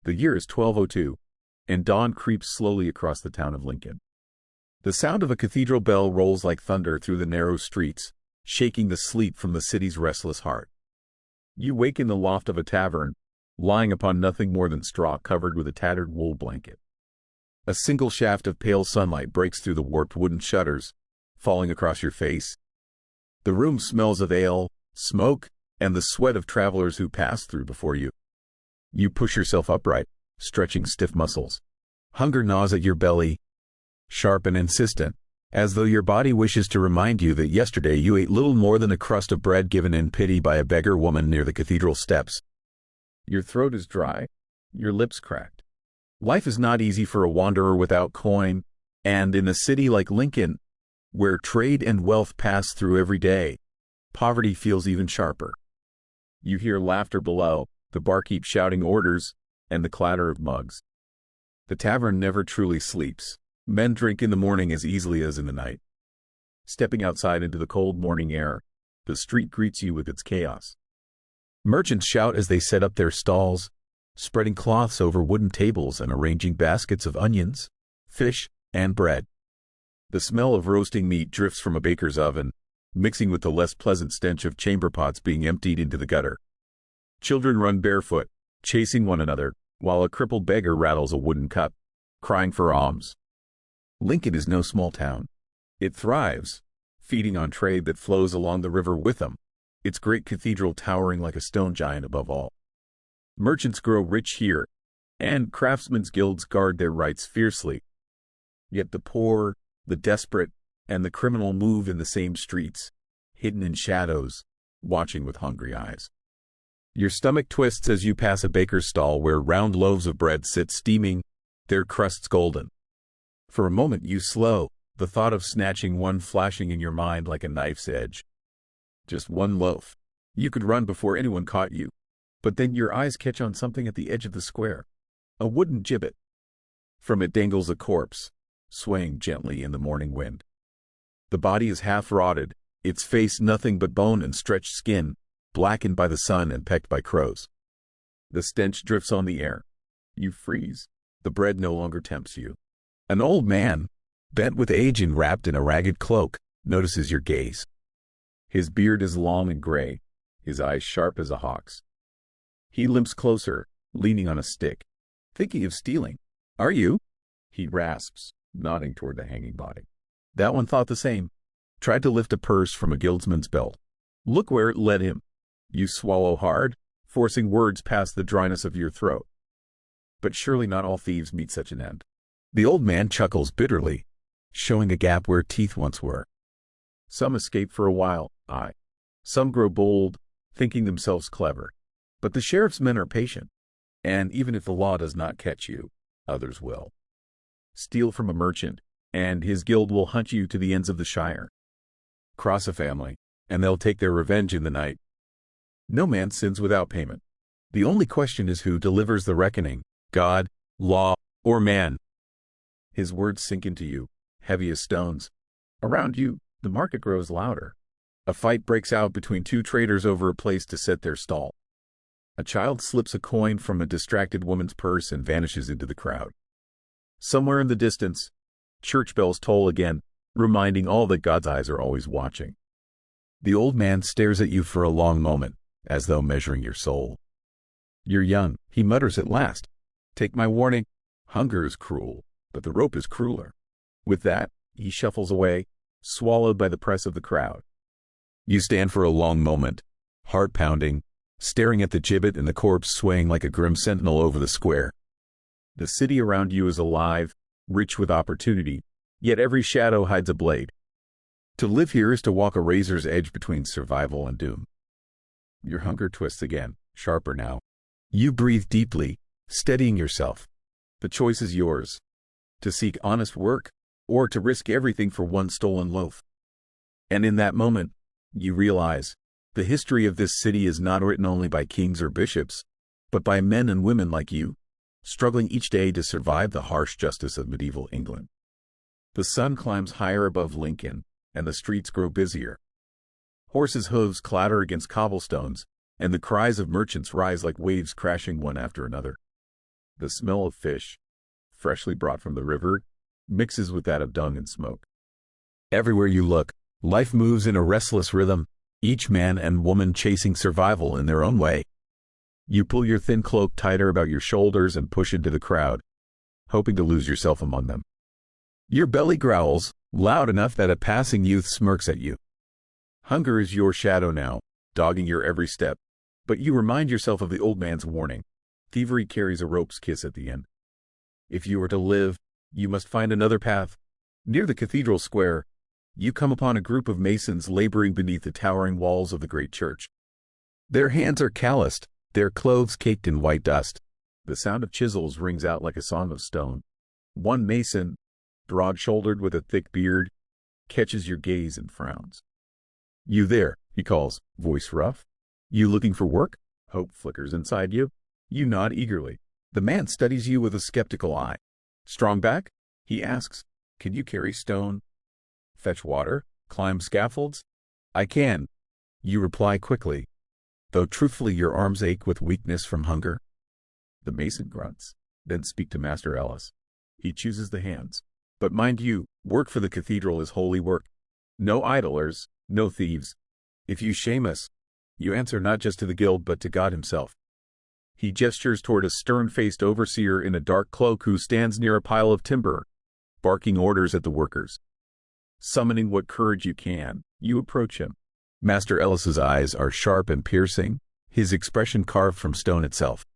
The year is 1202, and dawn creeps slowly across the town of Lincoln. The sound of a cathedral bell rolls like thunder through the narrow streets, shaking the sleep from the city's restless heart. You wake in the loft of a tavern, lying upon nothing more than straw covered with a tattered wool blanket. A single shaft of pale sunlight breaks through the warped wooden shutters, falling across your face. The room smells of ale, smoke, and the sweat of travelers who passed through before you. You push yourself upright, stretching stiff muscles. Hunger gnaws at your belly, sharp and insistent, as though your body wishes to remind you that yesterday you ate little more than a crust of bread given in pity by a beggar woman near the cathedral steps. Your throat is dry, your lips cracked. Life is not easy for a wanderer without coin, and in a city like Lincoln, where trade and wealth pass through every day, poverty feels even sharper. You hear laughter below, the barkeep shouting orders, and the clatter of mugs. The tavern never truly sleeps. Men drink in the morning as easily as in the night. Stepping outside into the cold morning air, the street greets you with its chaos. Merchants shout as they set up their stalls, spreading cloths over wooden tables and arranging baskets of onions, fish, and bread. The smell of roasting meat drifts from a baker's oven, mixing with the less pleasant stench of chamber pots being emptied into the gutter. Children run barefoot, chasing one another, while a crippled beggar rattles a wooden cup, crying for alms. Lincoln is no small town. It thrives, feeding on trade that flows along the river Witham, its great cathedral towering like a stone giant above all. Merchants grow rich here, and craftsmen's guilds guard their rights fiercely. Yet the poor, the desperate, and the criminal move in the same streets, hidden in shadows, watching with hungry eyes. Your stomach twists as you pass a baker's stall where round loaves of bread sit steaming, their crusts golden. For a moment you slow, the thought of snatching one flashing in your mind like a knife's edge. Just one loaf. You could run before anyone caught you. But then your eyes catch on something at the edge of the square. A wooden gibbet. From it dangles a corpse, swaying gently in the morning wind. The body is half rotted, its face nothing but bone and stretched skin, blackened by the sun and pecked by crows. The stench drifts on the air. You freeze. The bread no longer tempts you. An old man, bent with age and wrapped in a ragged cloak, notices your gaze. His beard is long and gray, his eyes sharp as a hawk's. He limps closer, leaning on a stick. Thinking of stealing. Are you? He rasps, nodding toward the hanging body. That one thought the same. Tried to lift a purse from a guildsman's belt. Look where it led him. You swallow hard, forcing words past the dryness of your throat. But surely not all thieves meet such an end. The old man chuckles bitterly, showing a gap where teeth once were. Some escape for a while, some grow bold, thinking themselves clever. But the sheriff's men are patient, and even if the law does not catch you, others will. Steal from a merchant, and his guild will hunt you to the ends of the shire. Cross a family, and they'll take their revenge in the night. No man sins without payment. The only question is who delivers the reckoning, God, law, or man. His words sink into you, heavy as stones. Around you, the market grows louder. A fight breaks out between two traders over a place to set their stall. A child slips a coin from a distracted woman's purse and vanishes into the crowd. Somewhere in the distance, church bells toll again, reminding all that God's eyes are always watching. The old man stares at you for a long moment, as though measuring your soul. You're young, he mutters at last. Take my warning. Hunger is cruel, but the rope is crueler. With that, he shuffles away, swallowed by the press of the crowd. You stand for a long moment, heart pounding, staring at the gibbet and the corpse swaying like a grim sentinel over the square. The city around you is alive, rich with opportunity, yet every shadow hides a blade. To live here is to walk a razor's edge between survival and doom. Your hunger twists again, sharper now. You breathe deeply, steadying yourself. The choice is yours, to seek honest work, or to risk everything for one stolen loaf. And in that moment, you realize, the history of this city is not written only by kings or bishops, but by men and women like you, struggling each day to survive the harsh justice of medieval England. The sun climbs higher above Lincoln, and the streets grow busier. Horses' hooves clatter against cobblestones, and the cries of merchants rise like waves crashing one after another. The smell of fish, freshly brought from the river, mixes with that of dung and smoke. Everywhere you look, life moves in a restless rhythm, each man and woman chasing survival in their own way. You pull your thin cloak tighter about your shoulders and push into the crowd, hoping to lose yourself among them. Your belly growls, loud enough that a passing youth smirks at you. Hunger is your shadow now, dogging your every step, but you remind yourself of the old man's warning. Thievery carries a rope's kiss at the end. If you are to live, you must find another path. Near the cathedral square, you come upon a group of masons laboring beneath the towering walls of the great church. Their hands are calloused, their clothes caked in white dust. The sound of chisels rings out like a song of stone. One mason, broad-shouldered with a thick beard, catches your gaze and frowns. "You there," he calls, voice rough. "You looking for work?" Hope flickers inside you. You nod eagerly. The man studies you with a skeptical eye. "Strong back?" he asks. "Can you carry stone? Fetch water? Climb scaffolds?" "I can," you reply quickly, though truthfully your arms ache with weakness from hunger. The mason grunts. "Then speak to Master Ellis." He chooses the hands. "But mind you, work for the cathedral is holy work. No idlers, no thieves. If you shame us, you answer not just to the guild but to God himself." He gestures toward a stern-faced overseer in a dark cloak who stands near a pile of timber, barking orders at the workers. Summoning what courage you can, you approach him. Master Ellis's eyes are sharp and piercing, his expression carved from stone itself.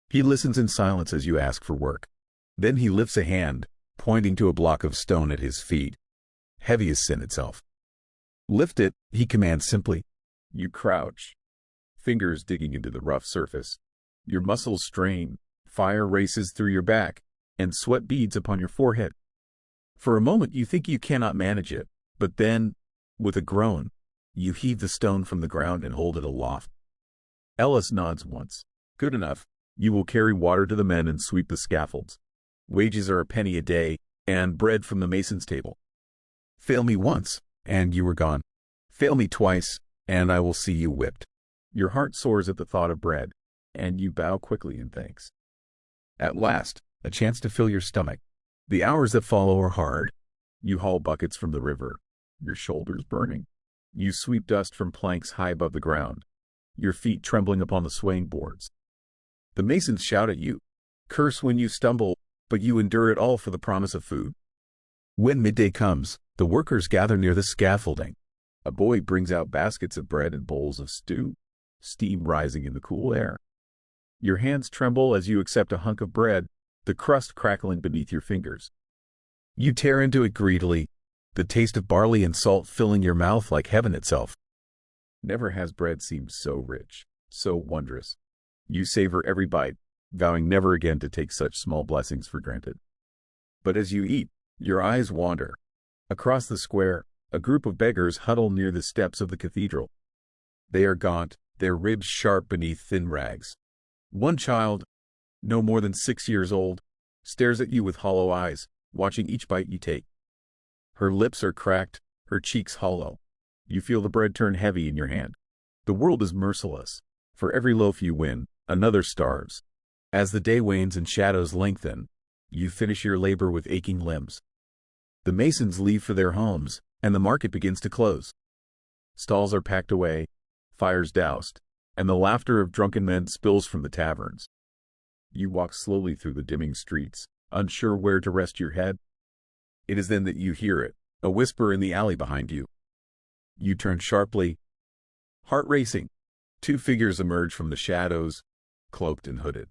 He listens in silence as you ask for work. Then he lifts a hand, pointing to a block of stone at his feet, heavy as sin itself. "Lift it," he commands simply. You crouch, fingers digging into the rough surface. Your muscles strain, fire races through your back, and sweat beads upon your forehead. For a moment you think you cannot manage it, but then, with a groan, you heave the stone from the ground and hold it aloft. Ellis nods once. "Good enough. You will carry water to the men and sweep the scaffolds. Wages are a penny a day, and bread from the mason's table. Fail me once, and you are gone. Fail me twice, and I will see you whipped." Your heart soars at the thought of bread, and you bow quickly in thanks. At last, a chance to fill your stomach. The hours that follow are hard. You haul buckets from the river, your shoulders burning. You sweep dust from planks high above the ground, your feet trembling upon the swaying boards. The masons shout at you, curse when you stumble, but you endure it all for the promise of food. When midday comes, the workers gather near the scaffolding. A boy brings out baskets of bread and bowls of stew, steam rising in the cool air. Your hands tremble as you accept a hunk of bread, the crust crackling beneath your fingers. You tear into it greedily, the taste of barley and salt filling your mouth like heaven itself. Never has bread seemed so rich, so wondrous. You savor every bite, vowing never again to take such small blessings for granted. But as you eat, your eyes wander. Across the square, a group of beggars huddle near the steps of the cathedral. They are gaunt, their ribs sharp beneath thin rags. One child, no more than 6 years old, stares at you with hollow eyes, watching each bite you take. Her lips are cracked, her cheeks hollow. You feel the bread turn heavy in your hand. The world is merciless. For every loaf you win, another starves. As the day wanes and shadows lengthen, you finish your labor with aching limbs. The masons leave for their homes, and the market begins to close. Stalls are packed away, fires doused, and the laughter of drunken men spills from the taverns. You walk slowly through the dimming streets, unsure where to rest your head. It is then that you hear it, a whisper in the alley behind you. You turn sharply, heart racing. 2 figures emerge from the shadows, cloaked and hooded.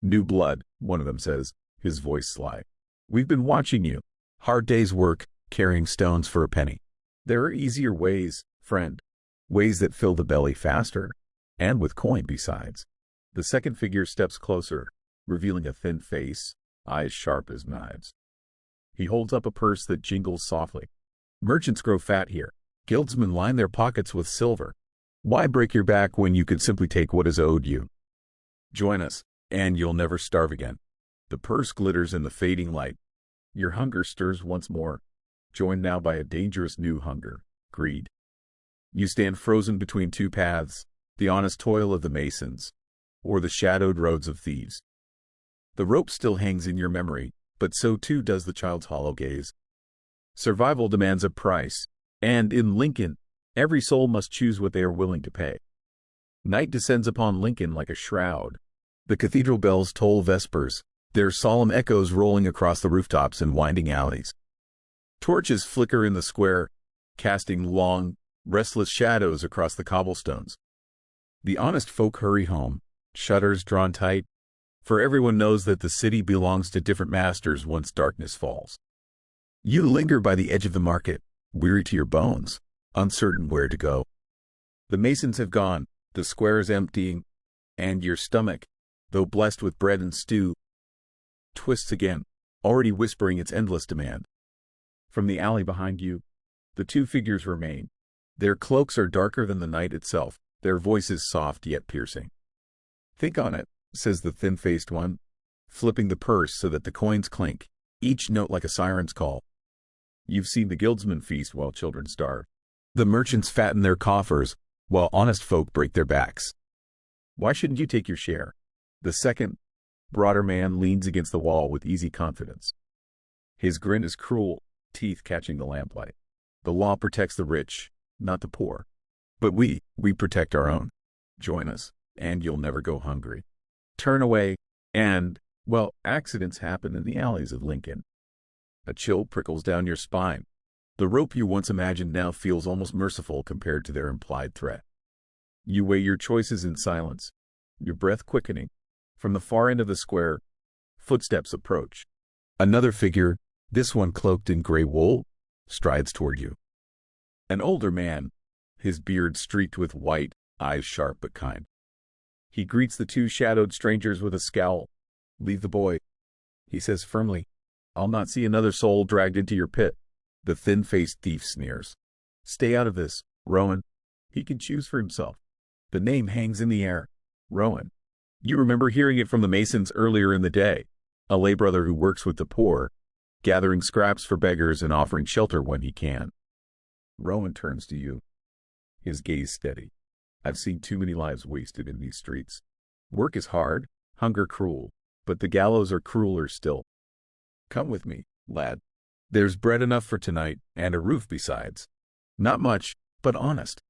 "New blood," one of them says, his voice sly. "We've been watching you. Hard day's work, carrying stones for a penny. There are easier ways, friend. Ways that fill the belly faster, and with coin besides." The second figure steps closer, revealing a thin face, eyes sharp as knives. He holds up a purse that jingles softly. "Merchants grow fat here. Guildsmen line their pockets with silver. Why break your back when you could simply take what is owed you? Join us, and you'll never starve again." The purse glitters in the fading light. Your hunger stirs once more, joined now by a dangerous new hunger, greed. You stand frozen between 2 paths, the honest toil of the masons, or the shadowed roads of thieves. The rope still hangs in your memory, but so too does the child's hollow gaze. Survival demands a price, and in Lincoln, every soul must choose what they are willing to pay. Night descends upon Lincoln like a shroud. The cathedral bells toll vespers, their solemn echoes rolling across the rooftops and winding alleys. Torches flicker in the square, casting long, restless shadows across the cobblestones. The honest folk hurry home, shutters drawn tight, for everyone knows that the city belongs to different masters once darkness falls. You linger by the edge of the market, weary to your bones, uncertain where to go. The masons have gone, the square is emptying, and your stomach, though blessed with bread and stew, twists again, already whispering its endless demand. From the alley behind you, the two figures remain. Their cloaks are darker than the night itself, their voices soft yet piercing. "Think on it," says the thin-faced one, flipping the purse so that the coins clink, each note like a siren's call. You've seen the guildsmen feast while children starve. The merchants fatten their coffers, while honest folk break their backs. Why shouldn't you take your share? The second, broader man leans against the wall with easy confidence. His grin is cruel, teeth catching the lamplight. The law protects the rich, not the poor. But we protect our own. Join us, and you'll never go hungry. Turn away, and, well, accidents happen in the alleys of Lincoln. A chill prickles down your spine. The rope you once imagined now feels almost merciful compared to their implied threat. You weigh your choices in silence, your breath quickening. From the far end of the square, footsteps approach. Another figure, this one cloaked in gray wool, strides toward you. An older man, his beard streaked with white, eyes sharp but kind. He greets the two shadowed strangers with a scowl. "Leave the boy," he says firmly. "I'll not see another soul dragged into your pit." The thin-faced thief sneers. "Stay out of this, Rowan. He can choose for himself." The name hangs in the air. Rowan. You remember hearing it from the masons earlier in the day, a lay brother who works with the poor, gathering scraps for beggars and offering shelter when he can. Rowan turns to you, his gaze steady. "I've seen too many lives wasted in these streets. Work is hard, hunger cruel, but the gallows are crueler still. Come with me, lad. There's bread enough for tonight, and a roof besides. Not much, but honest."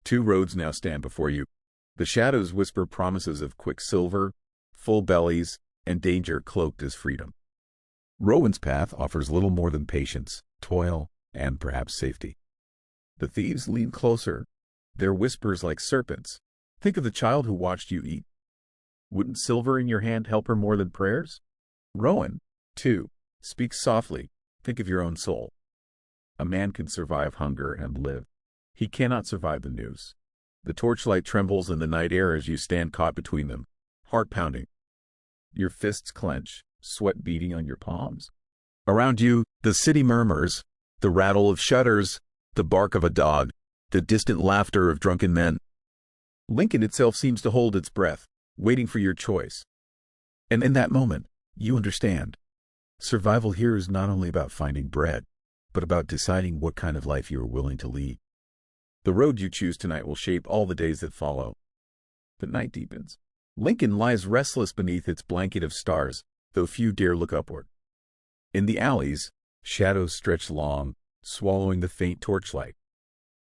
Two roads now stand before you. The shadows whisper promises of quicksilver, full bellies, and danger cloaked as freedom. Rowan's path offers little more than patience, toil, and perhaps safety. The thieves lean closer, their whispers like serpents. Think of the child who watched you eat. Wouldn't silver in your hand help her more than prayers? Rowan, too, speaks softly. Think of your own soul. A man can survive hunger and live. He cannot survive the news. The torchlight trembles in the night air as you stand caught between them, heart pounding. Your fists clench, sweat beating on your palms. Around you, the city murmurs, the rattle of shutters, the bark of a dog, the distant laughter of drunken men. Lincoln itself seems to hold its breath, waiting for your choice. And in that moment, you understand. Survival here is not only about finding bread, but about deciding what kind of life you are willing to lead. The road you choose tonight will shape all the days that follow. The night deepens. Lincoln lies restless beneath its blanket of stars, though few dare look upward. In the alleys, shadows stretch long, swallowing the faint torchlight.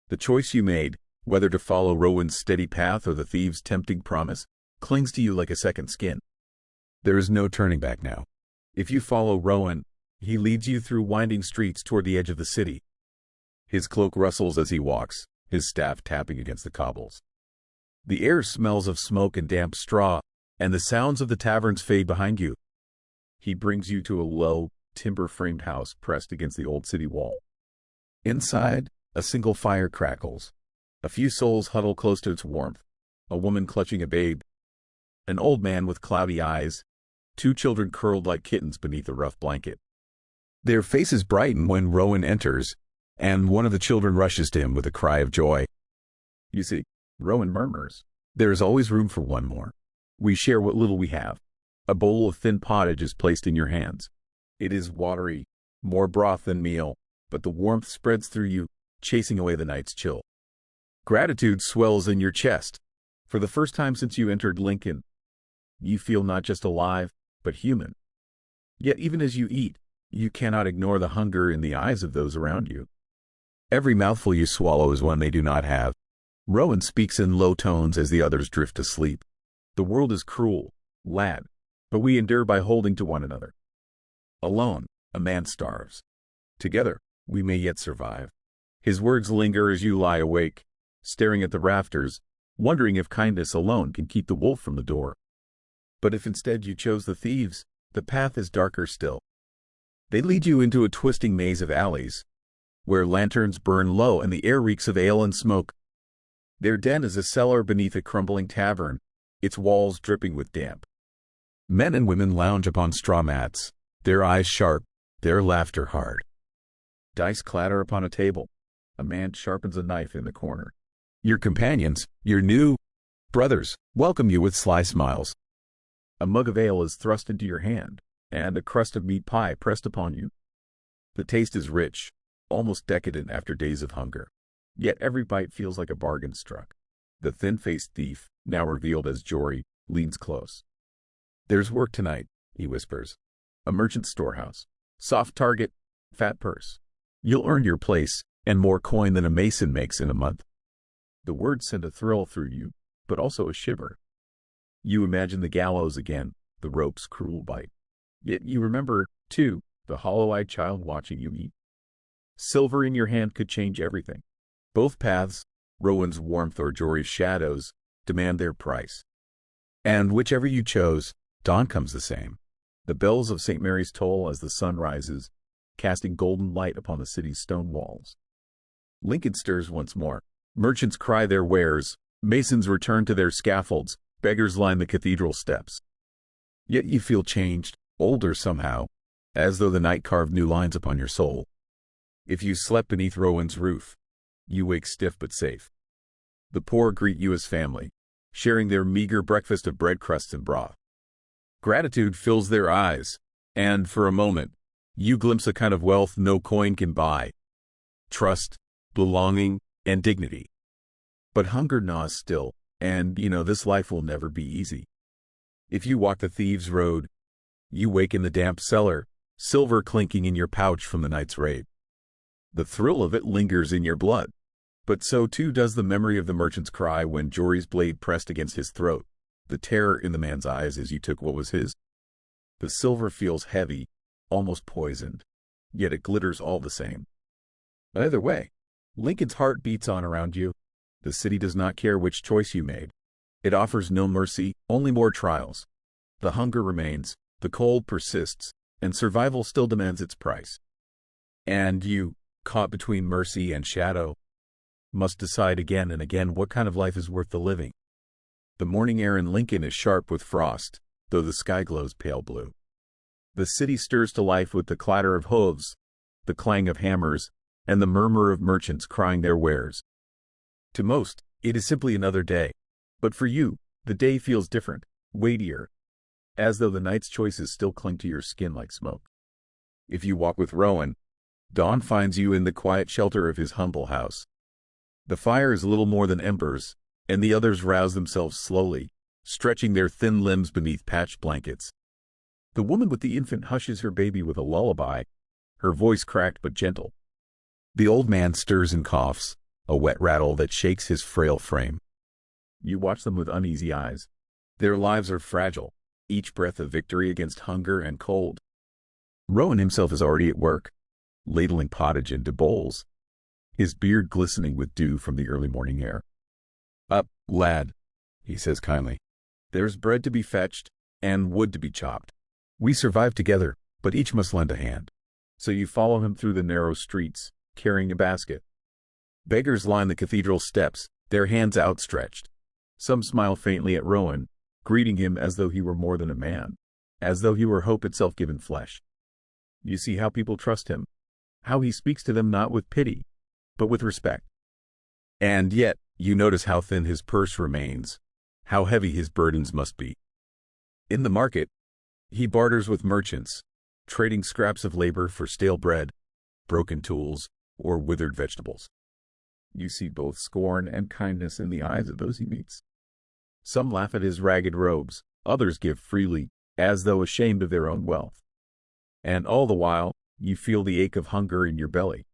The choice you made, whether to follow Rowan's steady path or the thieves' tempting promise, clings to you like a second skin. There is no turning back now. If you follow Rowan, he leads you through winding streets toward the edge of the city. His cloak rustles as he walks, his staff tapping against the cobbles. The air smells of smoke and damp straw, and the sounds of the taverns fade behind you. He brings you to a low, timber-framed house pressed against the old city wall. Inside, a single fire crackles. A few souls huddle close to its warmth, a woman clutching a babe, an old man with cloudy eyes, two children curled like kittens beneath a rough blanket. Their faces brighten when Rowan enters, and one of the children rushes to him with a cry of joy. "You see," Rowan murmurs, "there is always room for one more. We share what little we have. A bowl of thin pottage is placed in your hands. It is watery, more broth than meal, but the warmth spreads through you, chasing away the night's chill. Gratitude swells in your chest. For the first time since you entered Lincoln, you feel not just alive, but human. Yet even as you eat, you cannot ignore the hunger in the eyes of those around you. Every mouthful you swallow is one they do not have. Rowan speaks in low tones as the others drift to sleep. The world is cruel, lad, but we endure by holding to one another. Alone, a man starves. Together, we may yet survive. His words linger as you lie awake, staring at the rafters, wondering if kindness alone can keep the wolf from the door. But if instead you chose the thieves, the path is darker still. They lead you into a twisting maze of alleys, where lanterns burn low and the air reeks of ale and smoke. Their den is a cellar beneath a crumbling tavern, its walls dripping with damp. Men and women lounge upon straw mats, their eyes sharp, their laughter hard. Dice clatter upon a table. A man sharpens a knife in the corner. Your companions, your new brothers, welcome you with sly smiles. A mug of ale is thrust into your hand, and a crust of meat pie pressed upon you. The taste is rich, almost decadent after days of hunger. Yet every bite feels like a bargain struck. The thin-faced thief, now revealed as Jory, leans close. There's work tonight, he whispers. A merchant's storehouse. Soft target, fat purse. You'll earn your place, and more coin than a mason makes in a month. The words send a thrill through you, but also a shiver. You imagine the gallows again, the rope's cruel bite. Yet you remember, too, the hollow-eyed child watching you eat. Silver in your hand could change everything. Both paths, Rowan's warmth or Jory's shadows, demand their price. And whichever you chose, dawn comes the same. The bells of St. Mary's toll as the sun rises, casting golden light upon the city's stone walls. Lincoln stirs once more. Merchants cry their wares, masons return to their scaffolds, beggars line the cathedral steps. Yet you feel changed, older somehow, as though the night carved new lines upon your soul. If you slept beneath Rowan's roof, you wake stiff but safe. The poor greet you as family, sharing their meager breakfast of bread crusts and broth. Gratitude fills their eyes, and for a moment, you glimpse a kind of wealth no coin can buy. Trust, belonging, and dignity. But hunger gnaws still, and this life will never be easy. If you walk the thieves' road, you wake in the damp cellar, silver clinking in your pouch from the night's raid. The thrill of it lingers in your blood, but so too does the memory of the merchant's cry when Jory's blade pressed against his throat, the terror in the man's eyes as you took what was his. The silver feels heavy, almost poisoned, yet it glitters all the same. Either way, Lincoln's heart beats on around you. The city does not care which choice you made. It offers no mercy, only more trials. The hunger remains, the cold persists, and survival still demands its price. And you, caught between mercy and shadow, must decide again and again what kind of life is worth the living. The morning air in Lincoln is sharp with frost, though the sky glows pale blue. The city stirs to life with the clatter of hooves, the clang of hammers, and the murmur of merchants crying their wares. To most, it is simply another day, but for you, the day feels different, weightier, as though the night's choices still cling to your skin like smoke. If you walk with Rowan, dawn finds you in the quiet shelter of his humble house. The fire is little more than embers, and the others rouse themselves slowly, stretching their thin limbs beneath patched blankets. The woman with the infant hushes her baby with a lullaby, her voice cracked but gentle. The old man stirs and coughs, a wet rattle that shakes his frail frame. You watch them with uneasy eyes. Their lives are fragile, each breath a victory against hunger and cold. Rowan himself is already at work, ladling pottage into bowls, his beard glistening with dew from the early morning air. "Up, lad," he says kindly. "There's bread to be fetched, and wood to be chopped. We survive together, but each must lend a hand." So you follow him through the narrow streets, carrying a basket. Beggars line the cathedral steps, their hands outstretched. Some smile faintly at Rowan, greeting him as though he were more than a man, as though he were hope itself given flesh. You see how people trust him, how he speaks to them not with pity, but with respect. And yet, you notice how thin his purse remains, how heavy his burdens must be. In the market, he barters with merchants, trading scraps of labor for stale bread, broken tools, or withered vegetables. You see both scorn and kindness in the eyes of those he meets. Some laugh at his ragged robes, others give freely, as though ashamed of their own wealth. And all the while, you feel the ache of hunger in your belly.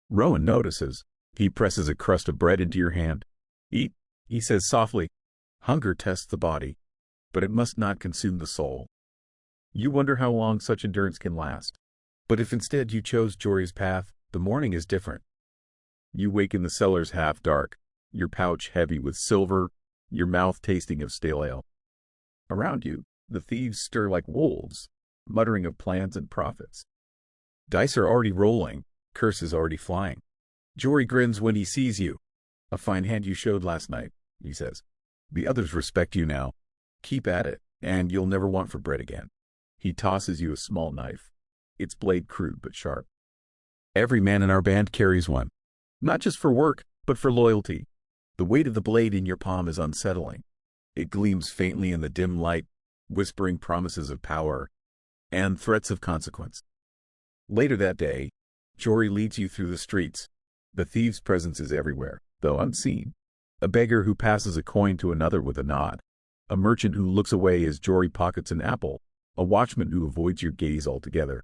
Rowan notices. He presses a crust of bread into your hand. Eat, he says softly. Hunger tests the body, but it must not consume the soul. You wonder how long such endurance can last. But if instead you chose Jory's path, the morning is different. You wake in the cellars half dark, your pouch heavy with silver, your mouth tasting of stale ale. Around you, the thieves stir like wolves, muttering of plans and profits. Dice are already rolling, curses already flying. Jory grins when he sees you. A fine hand you showed last night, he says. The others respect you now. Keep at it, and you'll never want for bread again. He tosses you a small knife. Its blade crude but sharp. Every man in our band carries one. Not just for work, but for loyalty. The weight of the blade in your palm is unsettling. It gleams faintly in the dim light, whispering promises of power and threats of consequence. Later that day, Jory leads you through the streets. The thief's presence is everywhere, though unseen. A beggar who passes a coin to another with a nod. A merchant who looks away as Jory pockets an apple. A watchman who avoids your gaze altogether.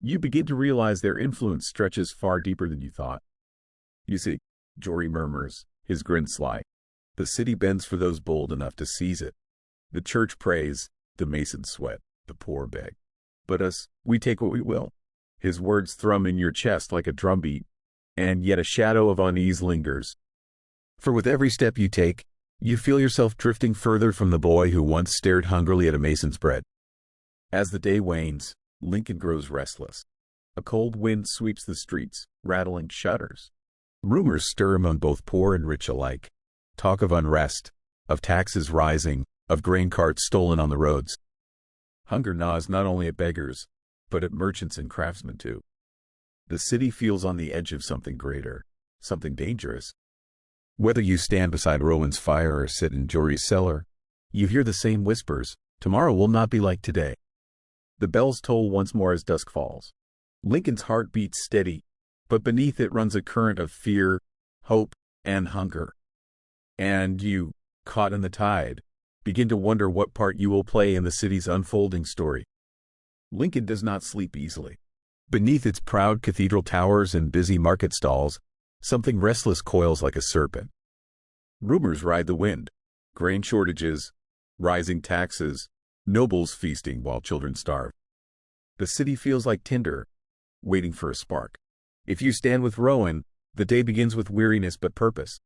You begin to realize their influence stretches far deeper than you thought. You see, Jory murmurs, his grin sly. The city bends for those bold enough to seize it. The church prays, the masons sweat, the poor beg. But us, we take what we will. His words thrum in your chest like a drumbeat, and yet a shadow of unease lingers. For with every step you take, you feel yourself drifting further from the boy who once stared hungrily at a mason's bread. As the day wanes, Lincoln grows restless. A cold wind sweeps the streets, rattling shutters. Rumors stir among both poor and rich alike. Talk of unrest, of taxes rising, of grain carts stolen on the roads. Hunger gnaws not only at beggars, but at merchants and craftsmen too. The city feels on the edge of something greater, something dangerous. Whether you stand beside Rowan's fire or sit in Jory's cellar, you hear the same whispers. Tomorrow will not be like today. The bells toll once more as dusk falls. Lincoln's heart beats steady, but beneath it runs a current of fear, hope, and hunger. And you, caught in the tide, begin to wonder what part you will play in the city's unfolding story. Lincoln does not sleep easily. Beneath its proud cathedral towers and busy market stalls, something restless coils like a serpent. Rumors ride the wind. Grain shortages, rising taxes, nobles feasting while children starve. The city feels like tinder, waiting for a spark. If you stand with Rowan, the day begins with weariness but purpose.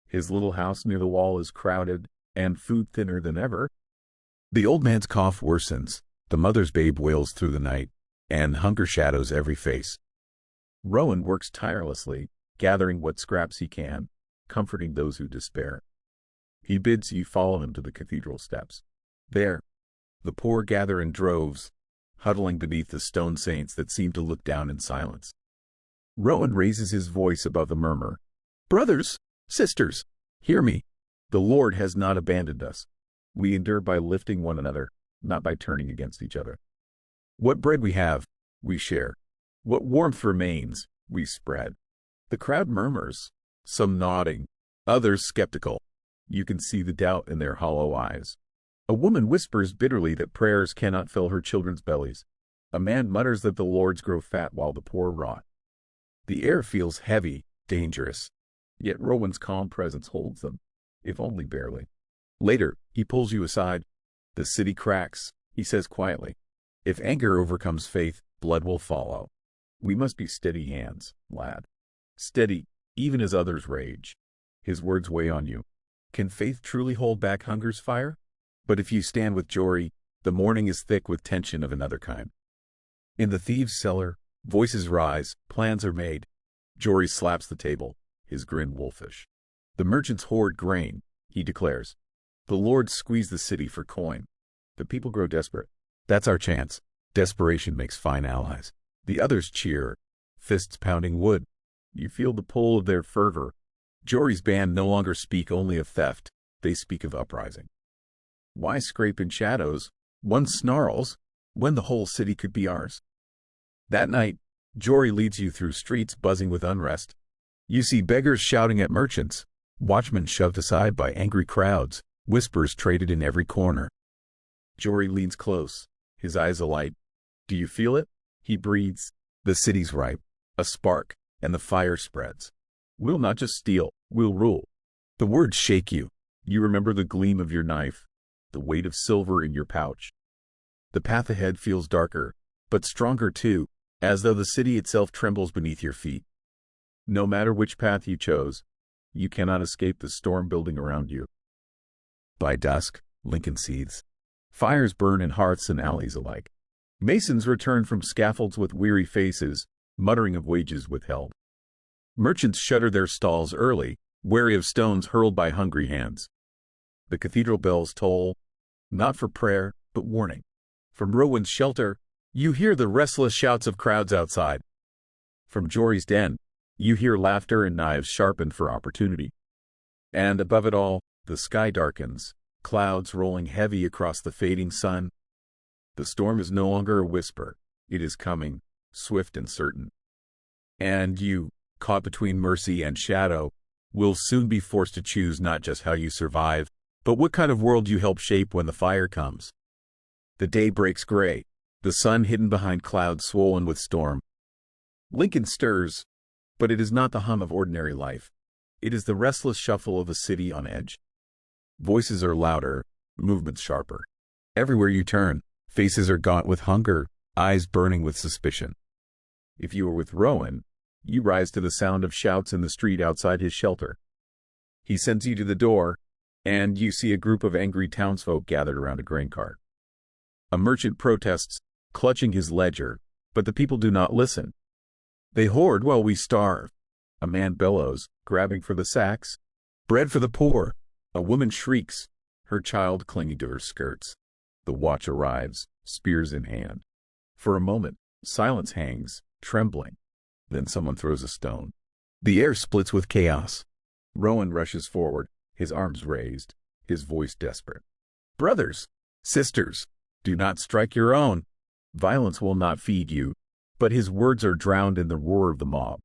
His little house near the wall is crowded, and food thinner than ever. The old man's cough worsens, the mother's babe wails through the night, and hunger shadows every face. Rowan works tirelessly, gathering what scraps he can, comforting those who despair. He bids you follow him to the cathedral steps. There, the poor gather in droves, huddling beneath the stone saints that seem to look down in silence. Rowan raises his voice above the murmur. Brothers, sisters, hear me. The Lord has not abandoned us. We endure by lifting one another, not by turning against each other. What bread we have, we share. What warmth remains, we spread. The crowd murmurs, some nodding, others skeptical. You can see the doubt in their hollow eyes. A woman whispers bitterly that prayers cannot fill her children's bellies. A man mutters that the lords grow fat while the poor rot. The air feels heavy, dangerous. Yet Rowan's calm presence holds them, if only barely. Later, he pulls you aside. The city cracks, he says quietly. If anger overcomes faith, blood will follow. We must be steady hands, lad. Steady, even as others rage. His words weigh on you. Can faith truly hold back hunger's fire? But if you stand with Jory, the morning is thick with tension of another kind. In the thieves' cellar, voices rise, plans are made. Jory slaps the table, his grin wolfish. The merchants hoard grain, he declares. The lords squeeze the city for coin. The people grow desperate. That's our chance. Desperation makes fine allies. The others cheer, fists pounding wood. You feel the pull of their fervor. Jory's band no longer speak only of theft. They speak of uprising. Why scrape in shadows? One snarls, when the whole city could be ours. That night, Jory leads you through streets buzzing with unrest. You see beggars shouting at merchants, watchmen shoved aside by angry crowds, whispers traded in every corner. Jory leans close, his eyes alight. Do you feel it? He breathes. The city's ripe. A spark, and the fire spreads. We'll not just steal, we'll rule. The words shake you. You remember the gleam of your knife, the weight of silver in your pouch. The path ahead feels darker, but stronger too, as though the city itself trembles beneath your feet. No matter which path you chose, you cannot escape the storm building around you. By dusk, Lincoln seethes. Fires burn in hearths and alleys alike. Masons return from scaffolds with weary faces, muttering of wages withheld. Merchants shutter their stalls early, wary of stones hurled by hungry hands. The cathedral bells toll, not for prayer, but warning. From Rowan's shelter, you hear the restless shouts of crowds outside. From Jory's den, you hear laughter and knives sharpened for opportunity. And above it all, the sky darkens, clouds rolling heavy across the fading sun. The storm is no longer a whisper. It is coming, swift and certain. And you, caught between mercy and shadow, will soon be forced to choose not just how you survive, but what kind of world you help shape when the fire comes. The day breaks gray, the sun hidden behind clouds swollen with storm. Lincoln stirs, but it is not the hum of ordinary life. It is the restless shuffle of a city on edge. Voices are louder, movements sharper. Everywhere you turn, faces are gaunt with hunger, eyes burning with suspicion. If you are with Rowan, you rise to the sound of shouts in the street outside his shelter. He sends you to the door, and you see a group of angry townsfolk gathered around a grain cart. A merchant protests, clutching his ledger, but the people do not listen. They hoard while we starve. A man bellows, grabbing for the sacks. Bread for the poor. A woman shrieks, her child clinging to her skirts. The watch arrives, spears in hand. For a moment, silence hangs, trembling. Then someone throws a stone. The air splits with chaos. Rowan rushes forward, his arms raised, his voice desperate. Brothers, sisters, do not strike your own. Violence will not feed you, but his words are drowned in the roar of the mob.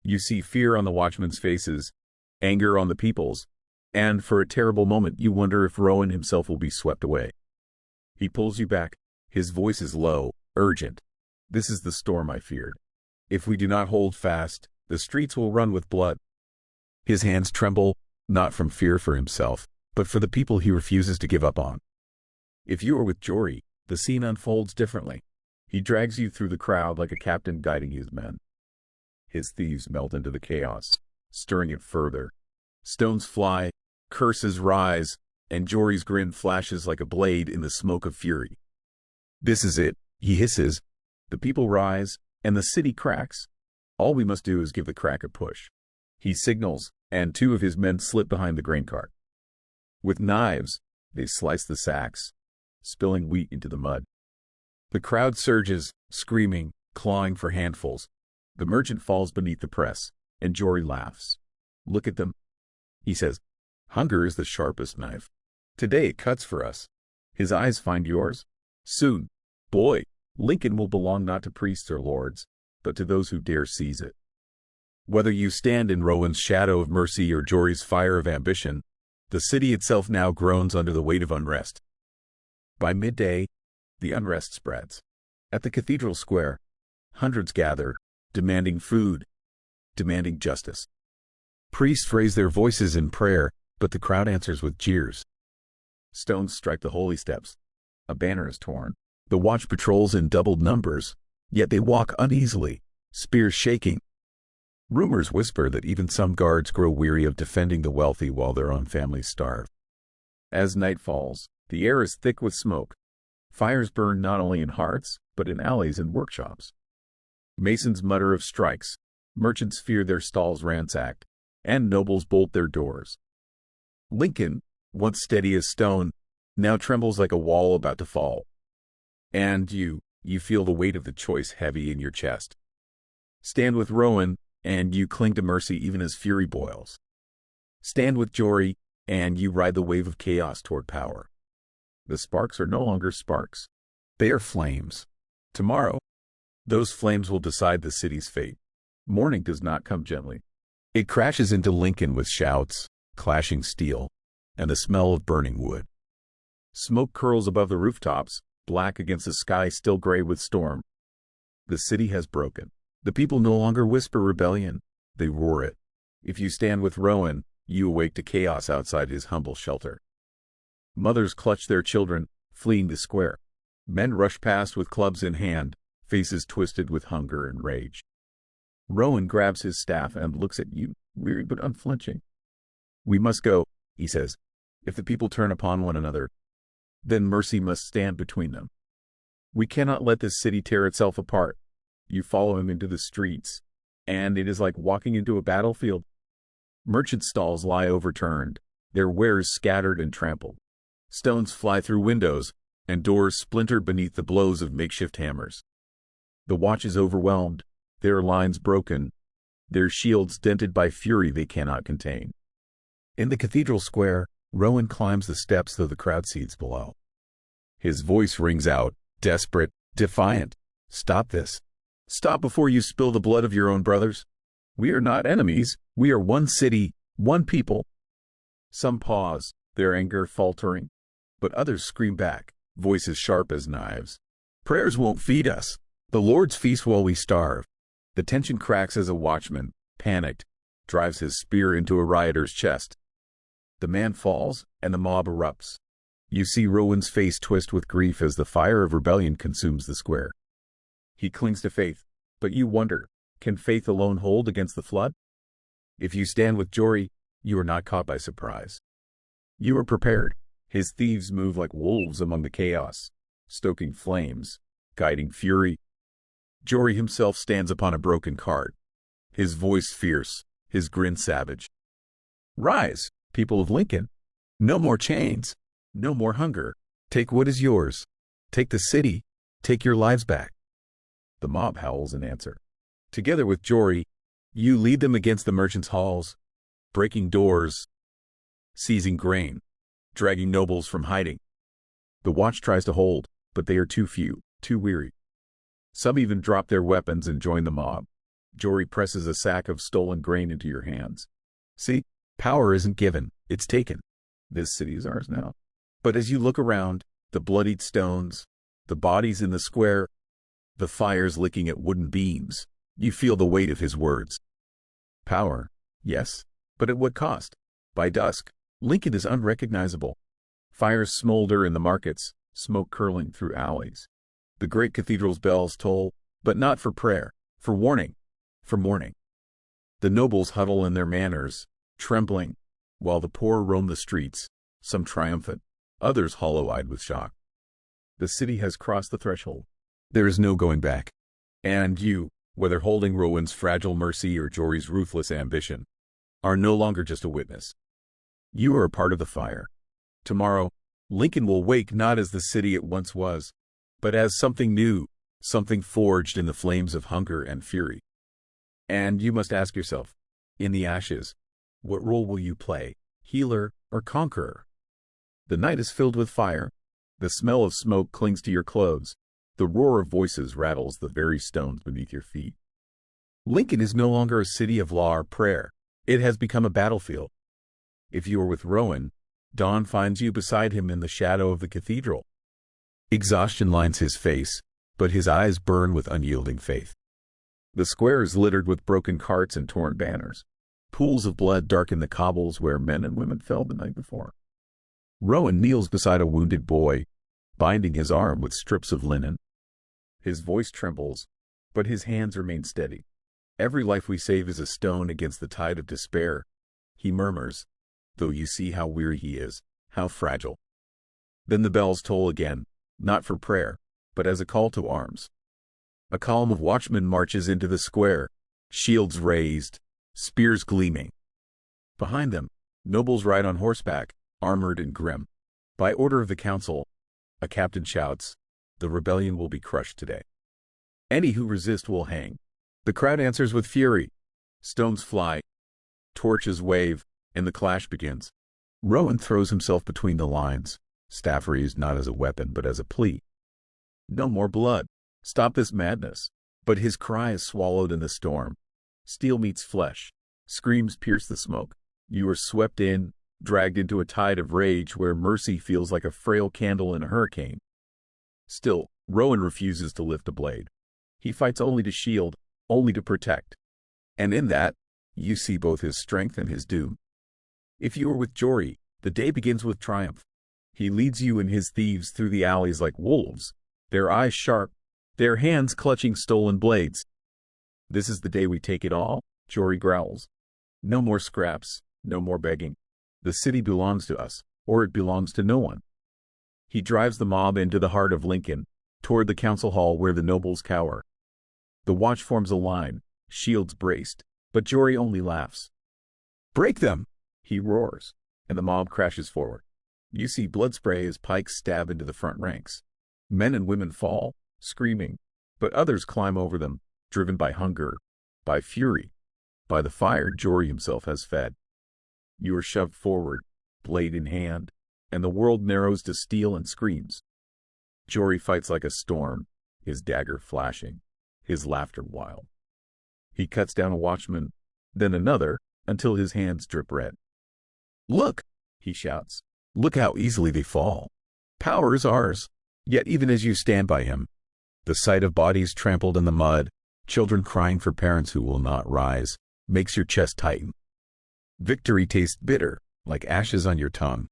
You see fear on the watchmen's faces, anger on the people's, and for a terrible moment you wonder if Rowan himself will be swept away. He pulls you back. His voice is low, urgent. This is the storm I feared. If we do not hold fast, the streets will run with blood. His hands tremble, not from fear for himself, but for the people he refuses to give up on. If you are with Jory, the scene unfolds differently. He drags you through the crowd like a captain guiding his men. His thieves melt into the chaos, stirring it further. Stones fly, curses rise, and Jory's grin flashes like a blade in the smoke of fury. This is it, he hisses. The people rise, and the city cracks. All we must do is give the crack a push. He signals, and two of his men slip behind the grain cart. With knives, they slice the sacks, spilling wheat into the mud. The crowd surges, screaming, clawing for handfuls. The merchant falls beneath the press, and Jory laughs. Look at them, he says. Hunger is the sharpest knife. Today it cuts for us. His eyes find yours. Soon, boy, Lincoln will belong not to priests or lords, but to those who dare seize it. Whether you stand in Rowan's shadow of mercy or Jory's fire of ambition, the city itself now groans under the weight of unrest. By midday, the unrest spreads. At the cathedral square, hundreds gather, demanding food, demanding justice. Priests raise their voices in prayer, but the crowd answers with jeers. Stones strike the holy steps. A banner is torn. The watch patrols in doubled numbers, yet they walk uneasily, spears shaking. Rumors whisper that even some guards grow weary of defending the wealthy while their own families starve. As night falls, the air is thick with smoke. Fires burn not only in hearths, but in alleys and workshops. Masons mutter of strikes, merchants fear their stalls ransacked, and nobles bolt their doors. Lincoln, once steady as stone, now trembles like a wall about to fall. And you feel the weight of the choice heavy in your chest. Stand with Rowan, and you cling to mercy even as fury boils. Stand with Jory, and you ride the wave of chaos toward power. The sparks are no longer sparks. They are flames. Tomorrow, those flames will decide the city's fate. Morning does not come gently. It crashes into Lincoln with shouts, clashing steel, and the smell of burning wood. Smoke curls above the rooftops, black against a sky still gray with storm. The city has broken. The people no longer whisper rebellion, they roar it. If you stand with Rowan, you awake to chaos outside his humble shelter. Mothers clutch their children, fleeing the square. Men rush past with clubs in hand, faces twisted with hunger and rage. Rowan grabs his staff and looks at you, weary but unflinching. We must go, he says. If the people turn upon one another, then mercy must stand between them. We cannot let this city tear itself apart. You follow him into the streets, and it is like walking into a battlefield. Merchant stalls lie overturned, their wares scattered and trampled. Stones fly through windows, and doors splinter beneath the blows of makeshift hammers. The watch is overwhelmed, their lines broken, their shields dented by fury they cannot contain. In the cathedral square, Rowan climbs the steps though the crowd seethes below. His voice rings out, desperate, defiant. Stop this. Stop before you spill the blood of your own brothers. We are not enemies. We are one city, one people. Some pause, their anger faltering, but others scream back, voices sharp as knives. Prayers won't feed us. The Lord's feast while we starve. The tension cracks as a watchman, panicked, drives his spear into a rioter's chest. The man falls, and the mob erupts. You see Rowan's face twist with grief as the fire of rebellion consumes the square. He clings to faith, but you wonder, can faith alone hold against the flood? If you stand with Jory, you are not caught by surprise. You are prepared. His thieves move like wolves among the chaos, stoking flames, guiding fury. Jory himself stands upon a broken cart, his voice fierce, his grin savage. Rise, people of Lincoln. No more chains, no more hunger. Take what is yours. Take the city. Take your lives back. The mob howls in answer. Together with Jory, you lead them against the merchants' halls, breaking doors, seizing grain, dragging nobles from hiding. The watch tries to hold, but they are too few, too weary. Some even drop their weapons and join the mob. Jory presses a sack of stolen grain into your hands. See, power isn't given, it's taken. This city is ours now. But as you look around, the bloodied stones, the bodies in the square, the fires licking at wooden beams, you feel the weight of his words. Power, yes, but at what cost? By dusk, Lincoln is unrecognizable. Fires smolder in the markets, smoke curling through alleys. The great cathedral's bells toll, but not for prayer, for warning, for mourning. The nobles huddle in their manors, trembling, while the poor roam the streets, some triumphant, others hollow-eyed with shock. The city has crossed the threshold. There is no going back. And you, whether holding Rowan's fragile mercy or Jory's ruthless ambition, are no longer just a witness. You are a part of the fire. Tomorrow, Lincoln will wake not as the city it once was, but as something new, something forged in the flames of hunger and fury. And you must ask yourself, in the ashes, what role will you play, healer or conqueror? The night is filled with fire. The smell of smoke clings to your clothes. The roar of voices rattles the very stones beneath your feet. Lincoln is no longer a city of law or prayer. It has become a battlefield. If you are with Rowan, dawn finds you beside him in the shadow of the cathedral. Exhaustion lines his face, but his eyes burn with unyielding faith. The square is littered with broken carts and torn banners. Pools of blood darken the cobbles where men and women fell the night before. Rowan kneels beside a wounded boy, binding his arm with strips of linen. His voice trembles, but his hands remain steady. Every life we save is a stone against the tide of despair, he murmurs, though you see how weary he is, how fragile. Then the bells toll again, not for prayer, but as a call to arms. A column of watchmen marches into the square, shields raised, spears gleaming. Behind them, nobles ride on horseback, armored and grim. By order of the council, a captain shouts, the rebellion will be crushed today. Any who resist will hang. The crowd answers with fury. Stones fly, torches wave, and the clash begins. Rowan throws himself between the lines, staff raised not as a weapon but as a plea. No more blood. Stop this madness. But his cry is swallowed in the storm. Steel meets flesh. Screams pierce the smoke. You are swept in, dragged into a tide of rage where mercy feels like a frail candle in a hurricane. Still, Rowan refuses to lift a blade. He fights only to shield, only to protect. And in that, you see both his strength and his doom. If you are with Jory, the day begins with triumph. He leads you and his thieves through the alleys like wolves, their eyes sharp, their hands clutching stolen blades. This is the day we take it all, Jory growls. No more scraps, no more begging. The city belongs to us, or it belongs to no one. He drives the mob into the heart of Lincoln, toward the council hall where the nobles cower. The watch forms a line, shields braced, but Jory only laughs. "Break them!" he roars, and the mob crashes forward. You see blood spray as pikes stab into the front ranks. Men and women fall, screaming, but others climb over them, driven by hunger, by fury, by the fire Jory himself has fed. You are shoved forward, blade in hand, and the world narrows to steel and screams. Jory fights like a storm, his dagger flashing, his laughter wild. He cuts down a watchman, then another, until his hands drip red. "Look!" he shouts. "Look how easily they fall. Power is ours." Yet even as you stand by him, the sight of bodies trampled in the mud, children crying for parents who will not rise, makes your chest tighten. Victory tastes bitter, like ashes on your tongue.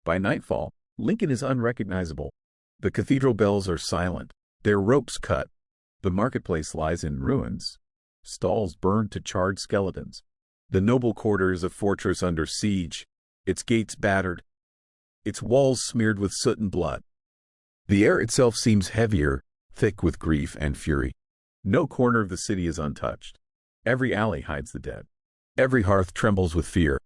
By nightfall, Lincoln is unrecognizable. The cathedral bells are silent, their ropes cut. The marketplace lies in ruins, stalls burned to charred skeletons. The noble quarter is a fortress under siege, its gates battered, its walls smeared with soot and blood. The air itself seems heavier, thick with grief and fury. No corner of the city is untouched. Every alley hides the dead. Every hearth trembles with fear.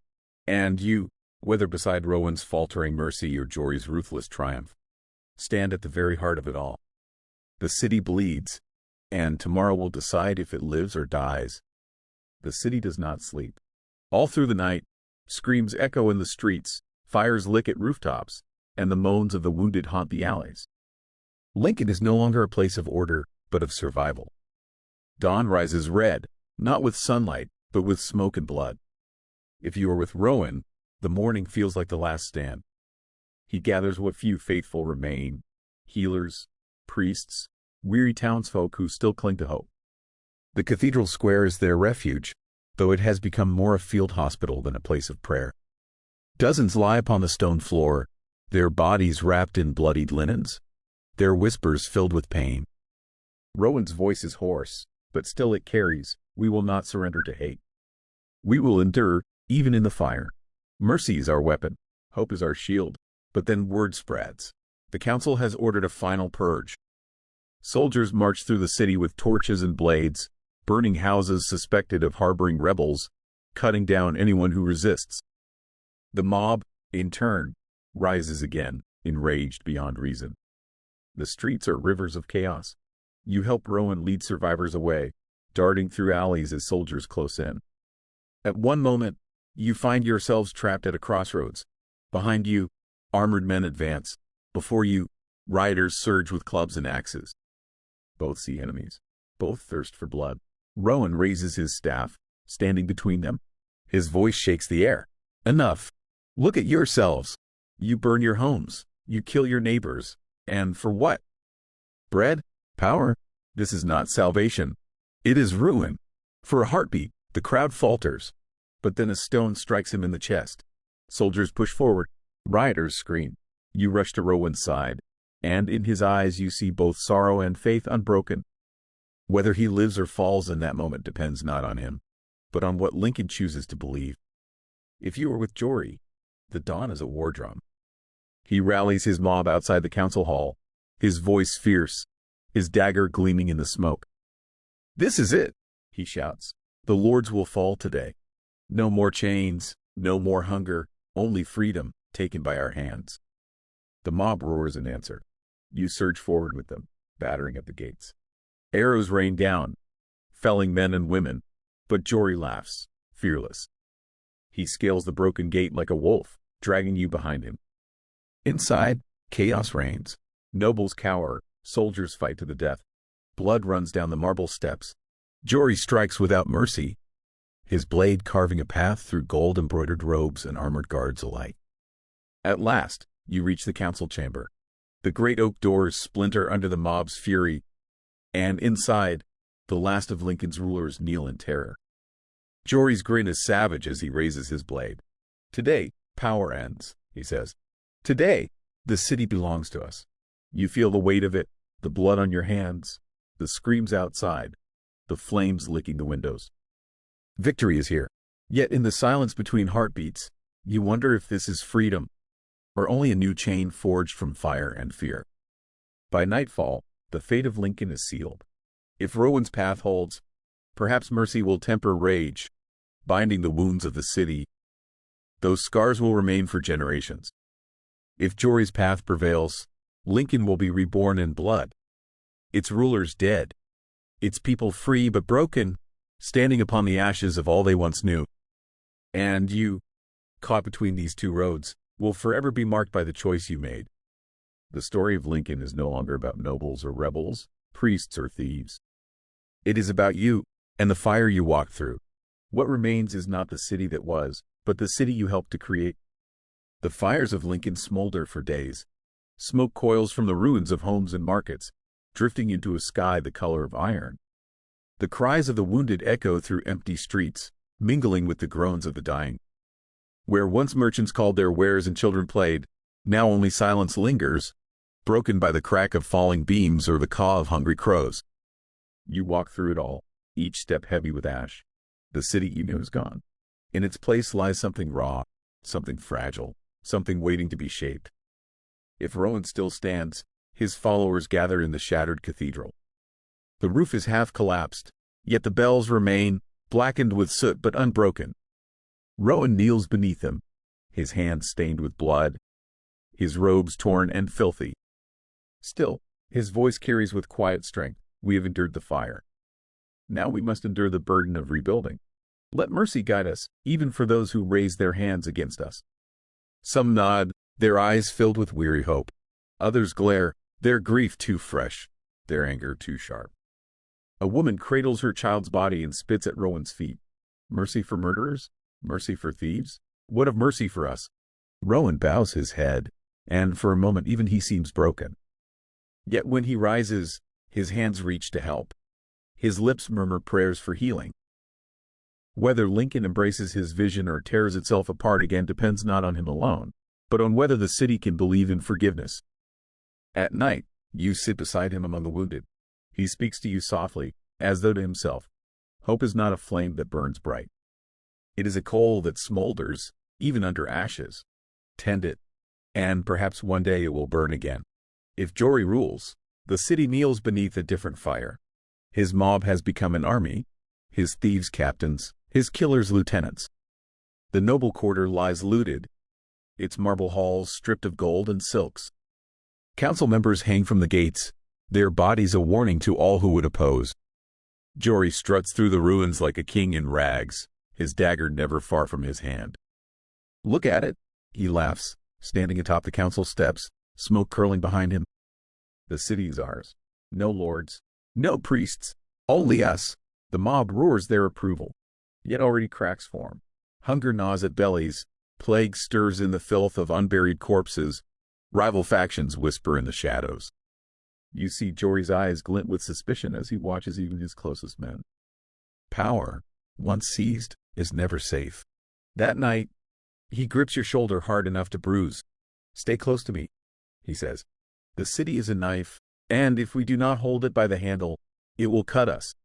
And you, whether beside Rowan's faltering mercy or Jory's ruthless triumph, stand at the very heart of it all. The city bleeds, and tomorrow will decide if it lives or dies. The city does not sleep. All through the night, screams echo in the streets, fires lick at rooftops, and the moans of the wounded haunt the alleys. Lincoln is no longer a place of order, but of survival. Dawn rises red, not with sunlight, but with smoke and blood. If you are with Rowan, the morning feels like the last stand. He gathers what few faithful remain, healers, priests, weary townsfolk who still cling to hope. The cathedral square is their refuge, though it has become more a field hospital than a place of prayer. Dozens lie upon the stone floor, their bodies wrapped in bloodied linens, their whispers filled with pain. Rowan's voice is hoarse, but still it carries, "We will not surrender to hate. We will endure, even in the fire. Mercy is our weapon, hope is our shield." But then word spreads. The council has ordered a final purge. Soldiers march through the city with torches and blades, burning houses suspected of harboring rebels, cutting down anyone who resists. The mob, in turn, rises again, enraged beyond reason. The streets are rivers of chaos. You help Rowan lead survivors away, darting through alleys as soldiers close in. At one moment, you find yourselves trapped at a crossroads. Behind you, armored men advance. Before you, riders surge with clubs and axes. Both see enemies. Both thirst for blood. Rowan raises his staff, standing between them. His voice shakes the air. "Enough. Look at yourselves. You burn your homes. You kill your neighbors. And for what? Bread? Power? This is not salvation. It is ruin." For a heartbeat, the crowd falters. But then a stone strikes him in the chest. Soldiers push forward. Riders scream. You rush to Rowan's side, and in his eyes you see both sorrow and faith unbroken. Whether he lives or falls in that moment depends not on him, but on what Lincoln chooses to believe. If you are with Jory, the dawn is a war drum. He rallies his mob outside the council hall, his voice fierce, his dagger gleaming in the smoke. "This is it," he shouts. "The lords will fall today. No more chains, no more hunger, only freedom taken by our hands." The mob roars in answer. You surge forward with them, battering at the gates. Arrows rain down, felling men and women, but Jory laughs, fearless. He scales the broken gate like a wolf, dragging you behind him. Inside, chaos reigns. Nobles cower, soldiers fight to the death. Blood runs down the marble steps. Jory strikes without mercy. his blade carving a path through gold-embroidered robes and armored guards alike. At last, you reach the council chamber. The great oak doors splinter under the mob's fury, and inside, the last of Lincoln's rulers kneel in terror. Jory's grin is savage as he raises his blade. "Today, power ends," he says. "Today, the city belongs to us." You feel the weight of it, the blood on your hands, the screams outside, the flames licking the windows. Victory is here. Yet in the silence between heartbeats, you wonder if this is freedom, or only a new chain forged from fire and fear. By nightfall, the fate of Lincoln is sealed. If Rowan's path holds, perhaps mercy will temper rage, binding the wounds of the city. Those scars will remain for generations. If Jory's path prevails, Lincoln will be reborn in blood. Its rulers dead, its people free but broken, standing upon the ashes of all they once knew. And you, caught between these two roads, will forever be marked by the choice you made. The story of Lincoln is no longer about nobles or rebels, priests or thieves. It is about you and the fire you walked through. What remains is not the city that was, but the city you helped to create. The fires of Lincoln smolder for days. Smoke coils from the ruins of homes and markets, drifting into a sky the color of iron. The cries of the wounded echo through empty streets, mingling with the groans of the dying. Where once merchants called their wares and children played, now only silence lingers, broken by the crack of falling beams or the caw of hungry crows. You walk through it all, each step heavy with ash. The city you knew is gone. In its place lies something raw, something fragile, something waiting to be shaped. If Rowan still stands, his followers gather in the shattered cathedral. The roof is half collapsed, yet the bells remain, blackened with soot but unbroken. Rowan kneels beneath him, his hands stained with blood, his robes torn and filthy. Still, his voice carries with quiet strength, "We have endured the fire. Now we must endure the burden of rebuilding. Let mercy guide us, even for those who raise their hands against us." Some nod, their eyes filled with weary hope. Others glare, their grief too fresh, their anger too sharp. A woman cradles her child's body and spits at Rowan's feet. Mercy for murderers? Mercy for thieves? What of mercy for us? Rowan bows his head, and for a moment even he seems broken. Yet when he rises, his hands reach to help. His lips murmur prayers for healing. Whether Lincoln embraces his vision or tears itself apart again depends not on him alone, but on whether the city can believe in forgiveness. At night, you sit beside him among the wounded. He speaks to you softly, as though to himself. Hope is not a flame that burns bright. It is a coal that smolders, even under ashes. Tend it, and perhaps one day it will burn again. If Jory rules, the city kneels beneath a different fire. His mob has become an army, his thieves captains, his killers lieutenants. The noble quarter lies looted, its marble halls stripped of gold and silks. Council members hang from the gates, their bodies a warning to all who would oppose. Jory struts through the ruins like a king in rags, his dagger never far from his hand. "Look at it," he laughs, standing atop the council steps, smoke curling behind him. "The city is ours. No lords, no priests, only us." The mob roars their approval, yet already cracks form. Hunger gnaws at bellies, plague stirs in the filth of unburied corpses, rival factions whisper in the shadows. You see Jory's eyes glint with suspicion as he watches even his closest men. Power, once seized, is never safe. That night, he grips your shoulder hard enough to bruise. "Stay close to me," he says. "The city is a knife, and if we do not hold it by the handle, it will cut us."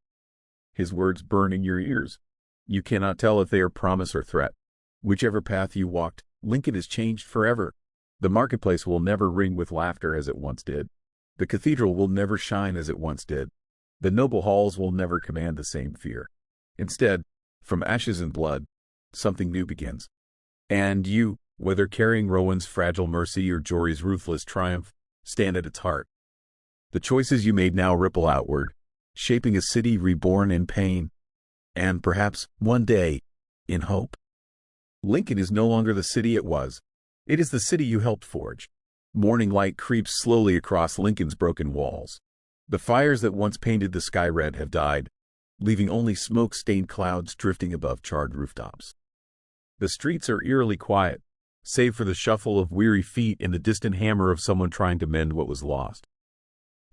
His words burn in your ears. You cannot tell if they are promise or threat. Whichever path you walked, Lincoln is changed forever. The marketplace will never ring with laughter as it once did. The cathedral will never shine as it once did. The noble halls will never command the same fear. Instead, from ashes and blood, something new begins. And you, whether carrying Rowan's fragile mercy or Jory's ruthless triumph, stand at its heart. The choices you made now ripple outward, shaping a city reborn in pain, and perhaps, one day, in hope. Lincoln is no longer the city it was. It is the city you helped forge. Morning light creeps slowly across Lincoln's broken walls. The fires that once painted the sky red have died, leaving only smoke-stained clouds drifting above charred rooftops. The streets are eerily quiet, save for the shuffle of weary feet and the distant hammer of someone trying to mend what was lost.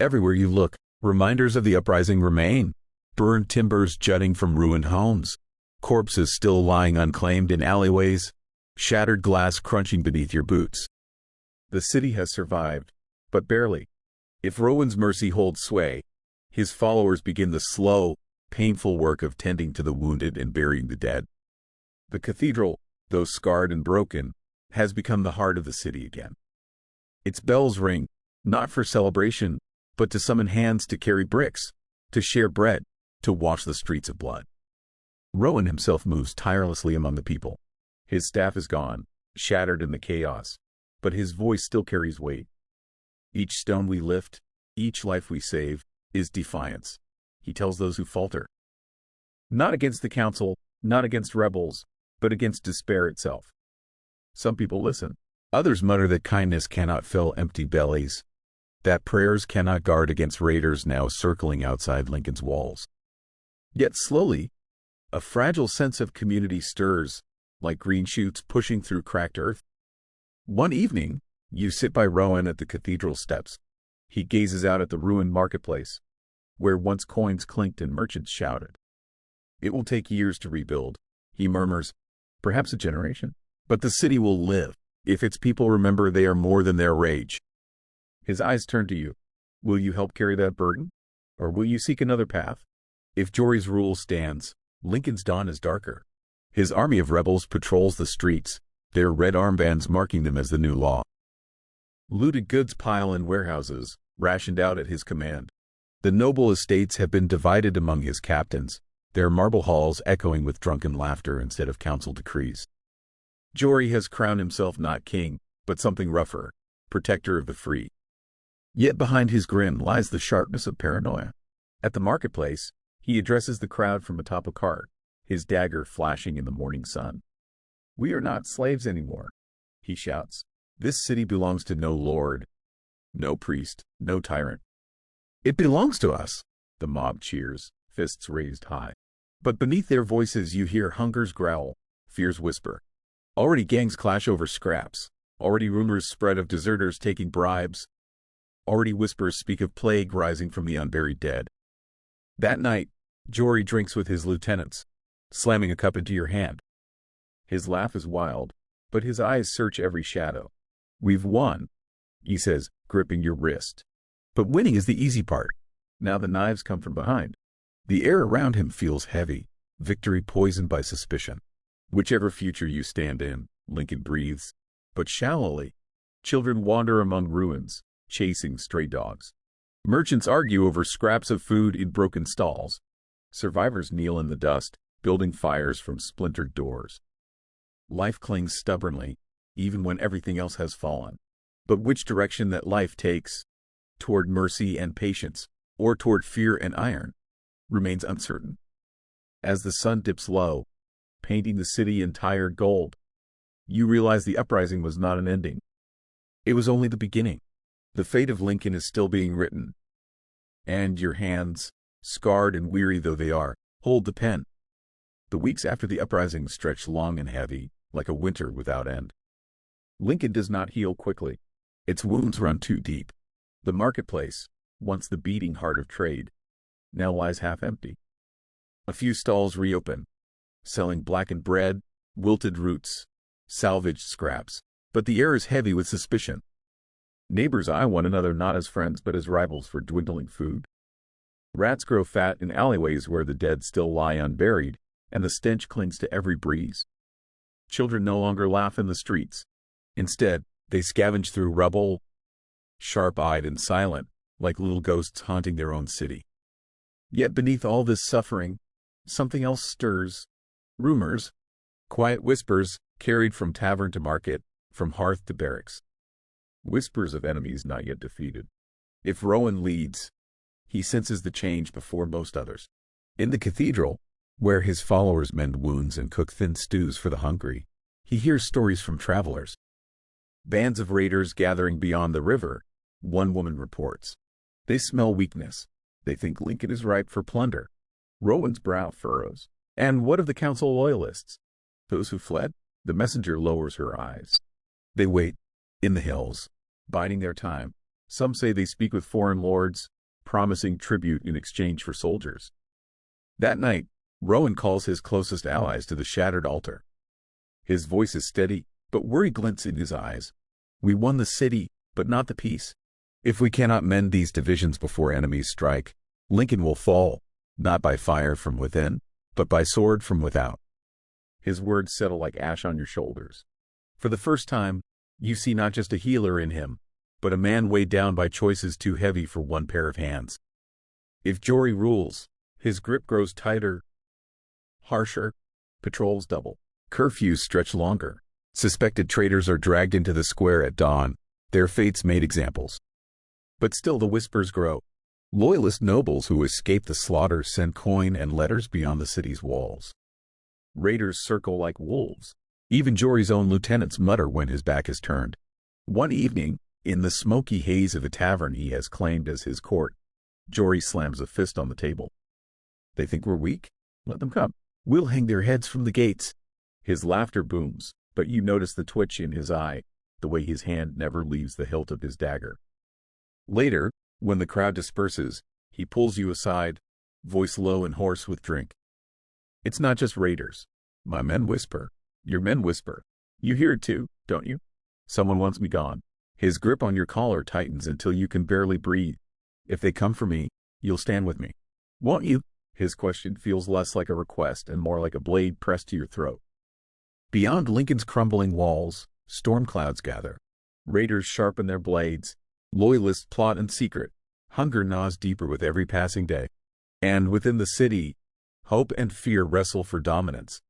Everywhere you look, reminders of the uprising remain. Burned timbers jutting from ruined homes, corpses still lying unclaimed in alleyways, shattered glass crunching beneath your boots. The city has survived, but barely. If Rowan's mercy holds sway, his followers begin the slow, painful work of tending to the wounded and burying the dead. The cathedral, though scarred and broken, has become the heart of the city again. Its bells ring, not for celebration, but to summon hands to carry bricks, to share bread, to wash the streets of blood. Rowan himself moves tirelessly among the people. His staff is gone, shattered in the chaos, but his voice still carries weight. Each stone we lift, each life we save, is defiance, he tells those who falter. Not against the council, not against rebels, but against despair itself. Some people listen. Others mutter that kindness cannot fill empty bellies, that prayers cannot guard against raiders now circling outside Lincoln's walls. Yet slowly, a fragile sense of community stirs, like green shoots pushing through cracked earth. One evening, you sit by Rowan at the cathedral steps. He gazes out at the ruined marketplace, where once coins clinked and merchants shouted. It will take years to rebuild, he murmurs, perhaps a generation. But the city will live, if its people remember they are more than their rage. His eyes turn to you. Will you help carry that burden? Or will you seek another path? If Jory's rule stands, Lincoln's dawn is darker. His army of rebels patrols the streets, their red armbands marking them as the new law. Looted goods pile in warehouses, rationed out at his command. The noble estates have been divided among his captains, their marble halls echoing with drunken laughter instead of council decrees. Jory has crowned himself not king, but something rougher, protector of the free. Yet behind his grin lies the sharpness of paranoia. At the marketplace, he addresses the crowd from atop a cart, his dagger flashing in the morning sun. "We are not slaves anymore," he shouts. "This city belongs to no lord, no priest, no tyrant. It belongs to us." The mob cheers, fists raised high. But beneath their voices you hear hunger's growl, fear's whisper. Already gangs clash over scraps. Already rumors spread of deserters taking bribes. Already whispers speak of plague rising from the unburied dead. That night, Jory drinks with his lieutenants, slamming a cup into your hand. His laugh is wild, but his eyes search every shadow. "We've won," he says, gripping your wrist. But winning is the easy part. Now the knives come from behind. The air around him feels heavy, victory poisoned by suspicion. Whichever future you stand in, Lincoln breathes, but shallowly. Children wander among ruins, chasing stray dogs. Merchants argue over scraps of food in broken stalls. Survivors kneel in the dust, building fires from splintered doors. Life clings stubbornly, even when everything else has fallen. But which direction that life takes, toward mercy and patience, or toward fear and iron, remains uncertain. As the sun dips low, painting the city in tired gold, you realize the uprising was not an ending. It was only the beginning. The fate of Lincoln is still being written. And your hands, scarred and weary though they are, hold the pen. The weeks after the uprising stretch long and heavy, like a winter without end. Lincoln does not heal quickly. Its wounds run too deep. The marketplace, once the beating heart of trade, now lies half empty. A few stalls reopen, selling blackened bread, wilted roots, salvaged scraps, but the air is heavy with suspicion. Neighbors eye one another not as friends but as rivals for dwindling food. Rats grow fat in alleyways where the dead still lie unburied, and the stench clings to every breeze. Children no longer laugh in the streets. Instead, they scavenge through rubble, sharp-eyed and silent, like little ghosts haunting their own city. Yet beneath all this suffering, something else stirs. Rumors, quiet whispers carried from tavern to market, from hearth to barracks. Whispers of enemies not yet defeated. If Rowan leads, he senses the change before most others. In the cathedral, where his followers mend wounds and cook thin stews for the hungry, he hears stories from travelers. Bands of raiders gathering beyond the river, one woman reports. They smell weakness. They think Lincoln is ripe for plunder. Rowan's brow furrows. And what of the council loyalists? Those who fled? The messenger lowers her eyes. They wait, in the hills, biding their time. Some say they speak with foreign lords, promising tribute in exchange for soldiers. That night, Rowan calls his closest allies to the shattered altar. His voice is steady, but worry glints in his eyes. We won the city, but not the peace. If we cannot mend these divisions before enemies strike, Lincoln will fall, not by fire from within, but by sword from without. His words settle like ash on your shoulders. For the first time, you see not just a healer in him, but a man weighed down by choices too heavy for one pair of hands. If Jory rules, his grip grows tighter, harsher, patrols double, curfews stretch longer. Suspected traitors are dragged into the square at dawn, their fates made examples. But still the whispers grow. Loyalist nobles who escape the slaughter send coin and letters beyond the city's walls. Raiders circle like wolves. Even Jory's own lieutenants mutter when his back is turned. One evening, in the smoky haze of a tavern he has claimed as his court, Jory slams a fist on the table. They think we're weak? Let them come. We'll hang their heads from the gates. His laughter booms, but you notice the twitch in his eye, the way his hand never leaves the hilt of his dagger. Later, when the crowd disperses, he pulls you aside, voice low and hoarse with drink. It's not just raiders. My men whisper. Your men whisper. You hear it too, don't you? Someone wants me gone. His grip on your collar tightens until you can barely breathe. If they come for me, you'll stand with me. Won't you? His question feels less like a request and more like a blade pressed to your throat. Beyond Lincoln's crumbling walls, storm clouds gather. Raiders sharpen their blades. Loyalists plot in secret. Hunger gnaws deeper with every passing day. And within the city, hope and fear wrestle for dominance.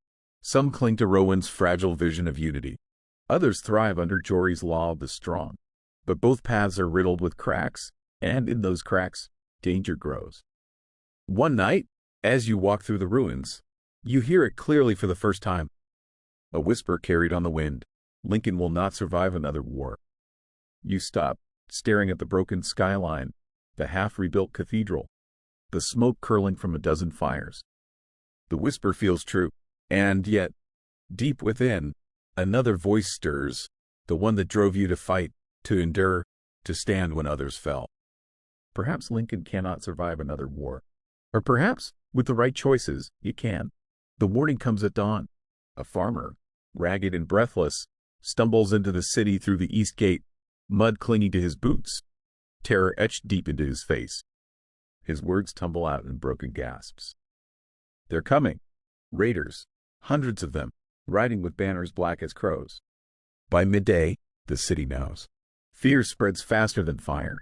Some cling to Rowan's fragile vision of unity. Others thrive under Jory's law of the strong. But both paths are riddled with cracks, and in those cracks, danger grows. One night, as you walk through the ruins, you hear it clearly for the first time. A whisper carried on the wind. Lincoln will not survive another war. You stop, staring at the broken skyline, the half-rebuilt cathedral, the smoke curling from a dozen fires. The whisper feels true, and yet, deep within, another voice stirs, the one that drove you to fight, to endure, to stand when others fell. Perhaps Lincoln cannot survive another war. Or perhaps, with the right choices, he can. The warning comes at dawn. A farmer, ragged and breathless, stumbles into the city through the east gate, mud clinging to his boots, terror etched deep into his face. His words tumble out in broken gasps. They're coming. Raiders, hundreds of them, riding with banners black as crows. By midday, the city knows. Fear spreads faster than fire.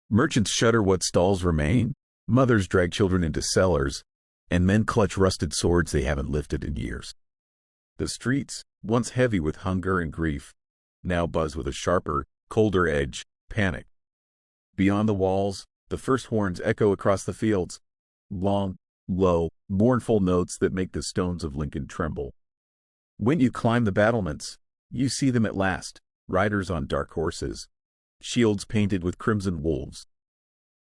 Merchants shudder what stalls remain. Mothers drag children into cellars, and men clutch rusted swords they haven't lifted in years. The streets, once heavy with hunger and grief, now buzz with a sharper, colder edge, panic. Beyond the walls, the first horns echo across the fields. Long, low, mournful notes that make the stones of Lincoln tremble. When you climb the battlements, you see them at last, riders on dark horses, shields painted with crimson wolves.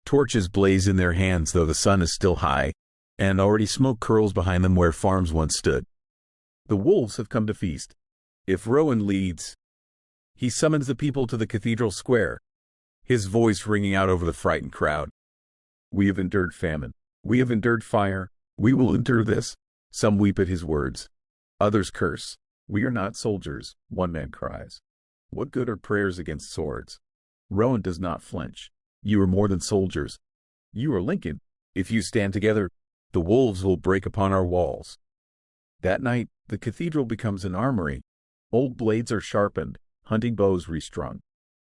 Torches blaze in their hands though the sun is still high, and already smoke curls behind them where farms once stood. The wolves have come to feast. If Rowan leads, he summons the people to the cathedral square, his voice ringing out over the frightened crowd. We have endured famine. We have endured fire. We will endure this. Some weep at his words. Others curse. We are not soldiers, one man cries. What good are prayers against swords? Rowan does not flinch. You are more than soldiers. You are Lincoln. If you stand together, the wolves will break upon our walls. That night, the cathedral becomes an armory. Old blades are sharpened, hunting bows restrung.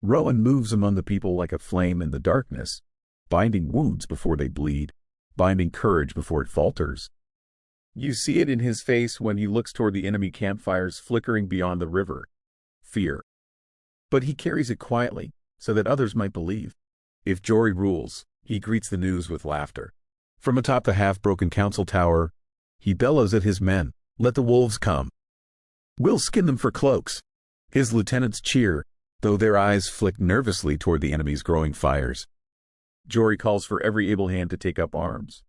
Rowan moves among the people like a flame in the darkness, binding wounds before they bleed, binding courage before it falters. You see it in his face when he looks toward the enemy campfires flickering beyond the river. Fear. But he carries it quietly, so that others might believe. If Jory rules, he greets the news with laughter. From atop the half-broken council tower, he bellows at his men, "Let the wolves come. We'll skin them for cloaks." His lieutenants cheer, though their eyes flick nervously toward the enemy's growing fires. Jory calls for every able hand to take up arms.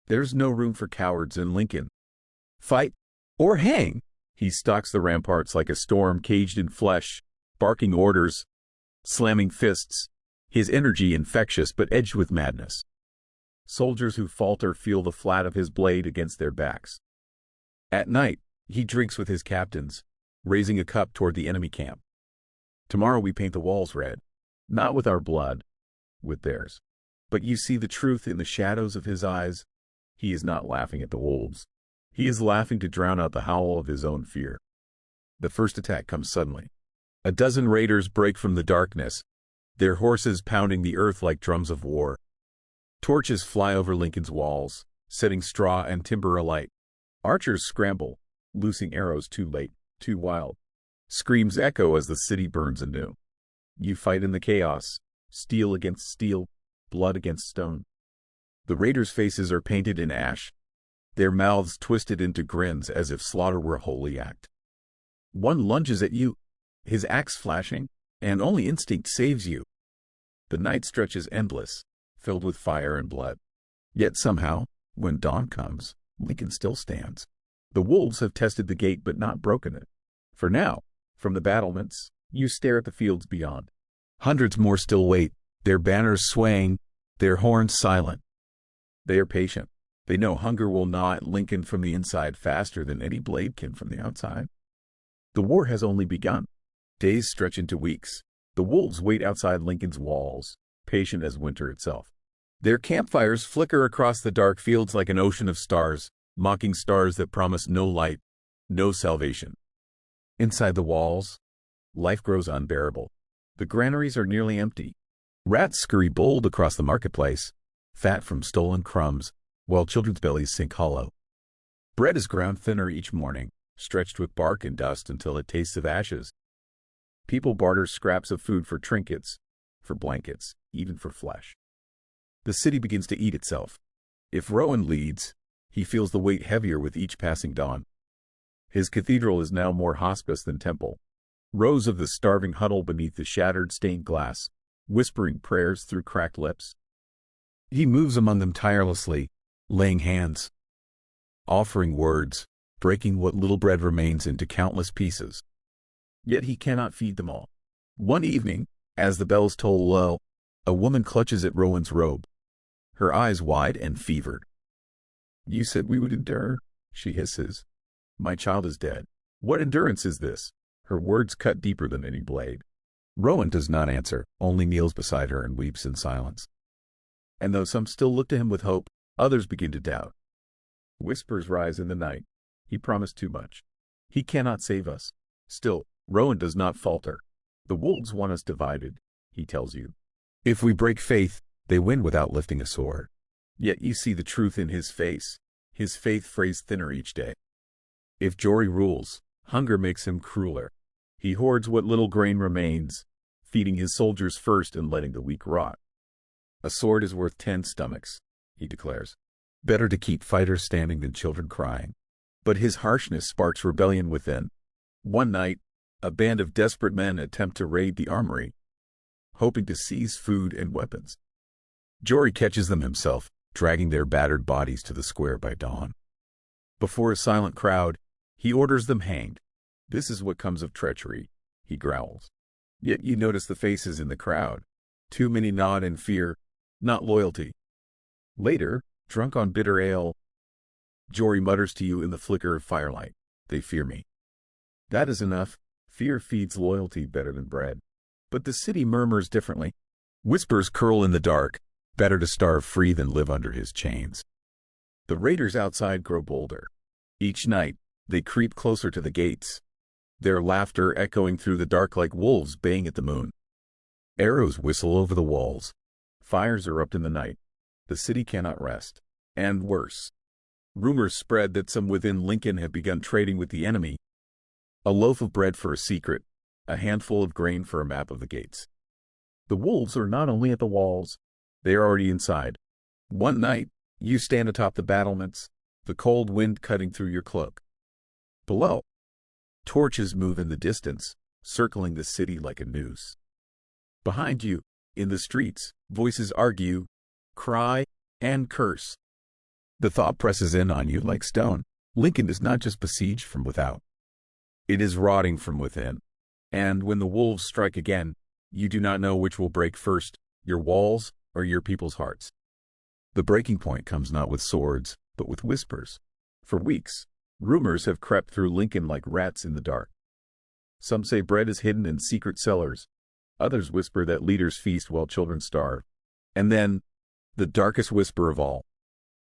There's no room for cowards in Lincoln. Fight or hang! He stalks the ramparts like a storm caged in flesh, barking orders, slamming fists, his energy infectious but edged with madness. Soldiers who falter feel the flat of his blade against their backs. At night, he drinks with his captains, raising a cup toward the enemy camp. Tomorrow we paint the walls red, not with our blood, with theirs. But you see the truth in the shadows of his eyes. He is not laughing at the wolves. He is laughing to drown out the howl of his own fear. The first attack comes suddenly. A dozen raiders break from the darkness, their horses pounding the earth like drums of war. Torches fly over Lincoln's walls, setting straw and timber alight. Archers scramble, loosing arrows too late, too wild. Screams echo as the city burns anew. You fight in the chaos, steel against steel, blood against stone. The raiders' faces are painted in ash, their mouths twisted into grins as if slaughter were a holy act. One lunges at you, his axe flashing, and only instinct saves you. The night stretches endless, filled with fire and blood. Yet somehow, when dawn comes, Lincoln still stands. The wolves have tested the gate but not broken it. For now, from the battlements, you stare at the fields beyond. Hundreds more still wait, their banners swaying, their horns silent. They are patient. They know hunger will gnaw at Lincoln from the inside faster than any blade can from the outside. The war has only begun. Days stretch into weeks. The wolves wait outside Lincoln's walls, patient as winter itself. Their campfires flicker across the dark fields like an ocean of stars, mocking stars that promise no light, no salvation. Inside the walls, life grows unbearable. The granaries are nearly empty. Rats scurry bold across the marketplace, fat from stolen crumbs, while children's bellies sink hollow. Bread is ground thinner each morning, stretched with bark and dust until it tastes of ashes. People barter scraps of food for trinkets, for blankets, even for flesh. The city begins to eat itself. If Rowan leads, he feels the weight heavier with each passing dawn. His cathedral is now more hospice than temple. Rows of the starving huddle beneath the shattered stained glass, whispering prayers through cracked lips. He moves among them tirelessly, laying hands, offering words, breaking what little bread remains into countless pieces. Yet he cannot feed them all. One evening, as the bells toll low, a woman clutches at Rowan's robe, her eyes wide and fevered. "You said we would endure," she hisses. "My child is dead. What endurance is this?" Her words cut deeper than any blade. Rowan does not answer, only kneels beside her and weeps in silence. And though some still look to him with hope, others begin to doubt. Whispers rise in the night. He promised too much. He cannot save us. Still, Rowan does not falter. The wolves want us divided, he tells you. If we break faith, they win without lifting a sword. Yet you see the truth in his face, his faith phrased thinner each day. If Jory rules, hunger makes him crueler. He hoards what little grain remains, feeding his soldiers first and letting the weak rot. A sword is worth 10 stomachs, he declares. Better to keep fighters standing than children crying. But his harshness sparks rebellion within. One night, a band of desperate men attempt to raid the armory, hoping to seize food and weapons. Jory catches them himself, dragging their battered bodies to the square by dawn. Before a silent crowd, he orders them hanged. "This is what comes of treachery," he growls. Yet you notice the faces in the crowd. Too many nod in fear, not loyalty. Later, drunk on bitter ale, Jory mutters to you in the flicker of firelight, "They fear me." That is enough. Fear feeds loyalty better than bread. But the city murmurs differently. Whispers curl in the dark. Better to starve free than live under his chains. The raiders outside grow bolder. Each night, they creep closer to the gates, their laughter echoing through the dark like wolves baying at the moon. Arrows whistle over the walls. Fires erupt in the night. The city cannot rest. And worse, rumors spread that some within Lincoln have begun trading with the enemy. A loaf of bread for a secret, a handful of grain for a map of the gates. The wolves are not only at the walls, they are already inside. One night, you stand atop the battlements, the cold wind cutting through your cloak. Below, torches move in the distance, circling the city like a noose. Behind you, in the streets, voices argue, cry, and curse. The thought presses in on you like stone. Lincoln is not just besieged from without. It is rotting from within. And when the wolves strike again, you do not know which will break first, your walls or your people's hearts. The breaking point comes not with swords, but with whispers. For weeks, rumors have crept through Lincoln like rats in the dark. Some say bread is hidden in secret cellars. Others whisper that leaders feast while children starve. And then, the darkest whisper of all,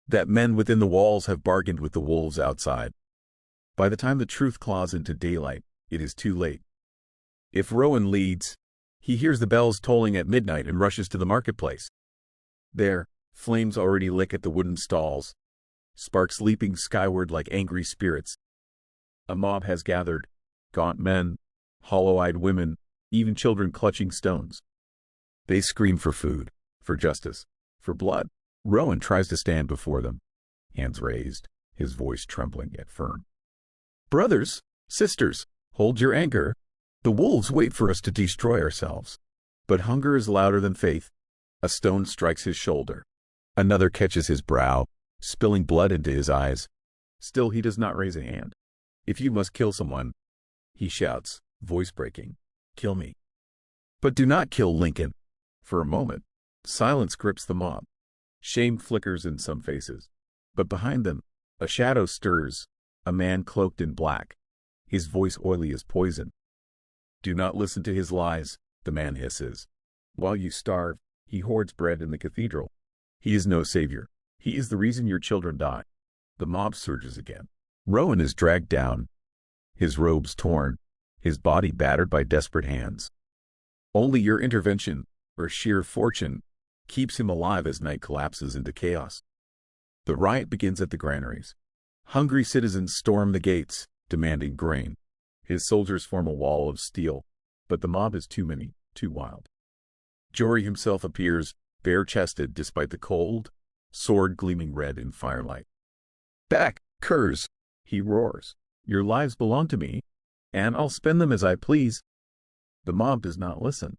that men within the walls have bargained with the wolves outside. By the time the truth claws into daylight, it is too late. If Rowan leads, he hears the bells tolling at midnight and rushes to the marketplace. There, flames already lick at the wooden stalls, sparks leaping skyward like angry spirits. A mob has gathered, gaunt men, hollow-eyed women, even children clutching stones. They scream for food, for justice, for blood. Rowan tries to stand before them, hands raised, his voice trembling yet firm. Brothers, sisters, hold your anger. The wolves wait for us to destroy ourselves. But hunger is louder than faith. A stone strikes his shoulder. Another catches his brow, spilling blood into his eyes. Still he does not raise a hand. If you must kill someone, he shouts, voice breaking, kill me. But do not kill Lincoln. For a moment, silence grips the mob. Shame flickers in some faces. But behind them, a shadow stirs, a man cloaked in black, his voice oily as poison. Do not listen to his lies, the man hisses. While you starve, he hoards bread in the cathedral. He is no savior. He is the reason your children die. The mob surges again. Rowan is dragged down, his robes torn, his body battered by desperate hands. Only your intervention, or sheer fortune, keeps him alive as night collapses into chaos. The riot begins at the granaries. Hungry citizens storm the gates, demanding grain. His soldiers form a wall of steel, but the mob is too many, too wild. Jory himself appears, bare-chested despite the cold, sword gleaming red in firelight. Back, curs, he roars. Your lives belong to me, and I'll spend them as I please. The mob does not listen.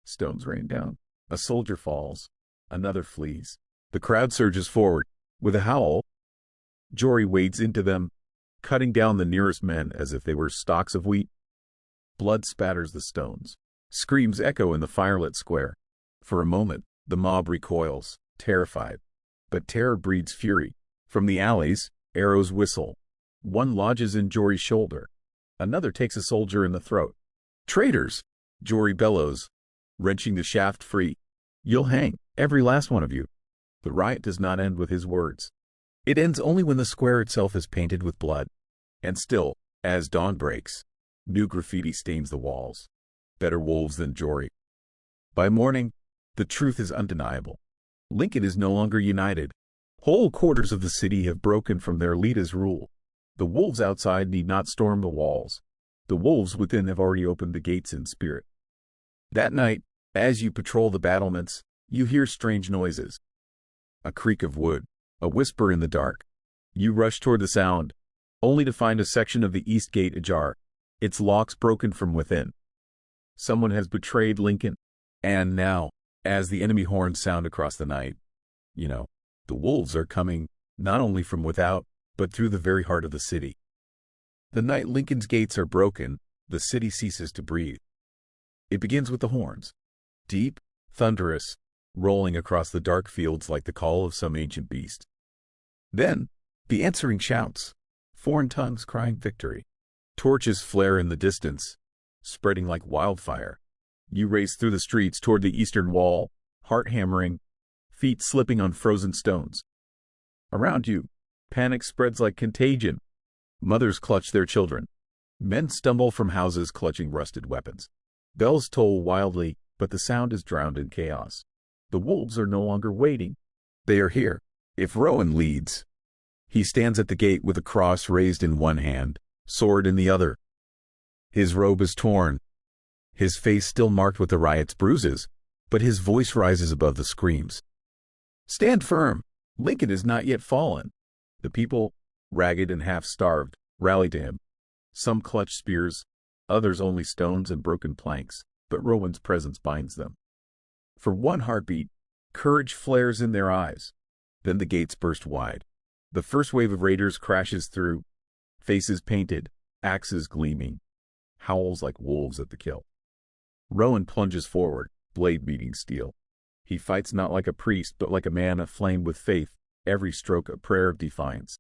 Stones rain down. A soldier falls. Another flees. The crowd surges forward. With a howl, Jory wades into them, cutting down the nearest men as if they were stalks of wheat. Blood spatters the stones. Screams echo in the firelit square. For a moment, the mob recoils, terrified. But terror breeds fury. From the alleys, arrows whistle. One lodges in Jory's shoulder. Another takes a soldier in the throat. Traitors! Jory bellows, wrenching the shaft free. You'll hang, every last one of you. The riot does not end with his words. It ends only when the square itself is painted with blood. And still, as dawn breaks, new graffiti stains the walls. Better wolves than Jory. By morning, the truth is undeniable. Lincoln is no longer united. Whole quarters of the city have broken from their leader's rule. The wolves outside need not storm the walls. The wolves within have already opened the gates in spirit. That night, as you patrol the battlements, you hear strange noises. A creak of wood, a whisper in the dark. You rush toward the sound, only to find a section of the east gate ajar, its locks broken from within. Someone has betrayed Lincoln. And now, as the enemy horns sound across the night, the wolves are coming, not only from without, but through the very heart of the city. The night Lincoln's gates are broken, the city ceases to breathe. It begins with the horns, deep, thunderous, rolling across the dark fields like the call of some ancient beast. Then, the answering shouts, foreign tongues crying victory. Torches flare in the distance, spreading like wildfire. You race through the streets toward the eastern wall, heart hammering, feet slipping on frozen stones. Around you, panic spreads like contagion. Mothers clutch their children. Men stumble from houses clutching rusted weapons. Bells toll wildly, but the sound is drowned in chaos. The wolves are no longer waiting. They are here. If Rowan leads, he stands at the gate with a cross raised in one hand, sword in the other. His robe is torn, his face still marked with the riot's bruises, but his voice rises above the screams. Stand firm. Lincoln is not yet fallen. The people, ragged and half-starved, rally to him. Some clutch spears, others only stones and broken planks, but Rowan's presence binds them. For one heartbeat, courage flares in their eyes. Then the gates burst wide. The first wave of raiders crashes through, faces painted, axes gleaming, howls like wolves at the kill. Rowan plunges forward, blade meeting steel. He fights not like a priest, but like a man aflame with faith, every stroke a prayer of defiance.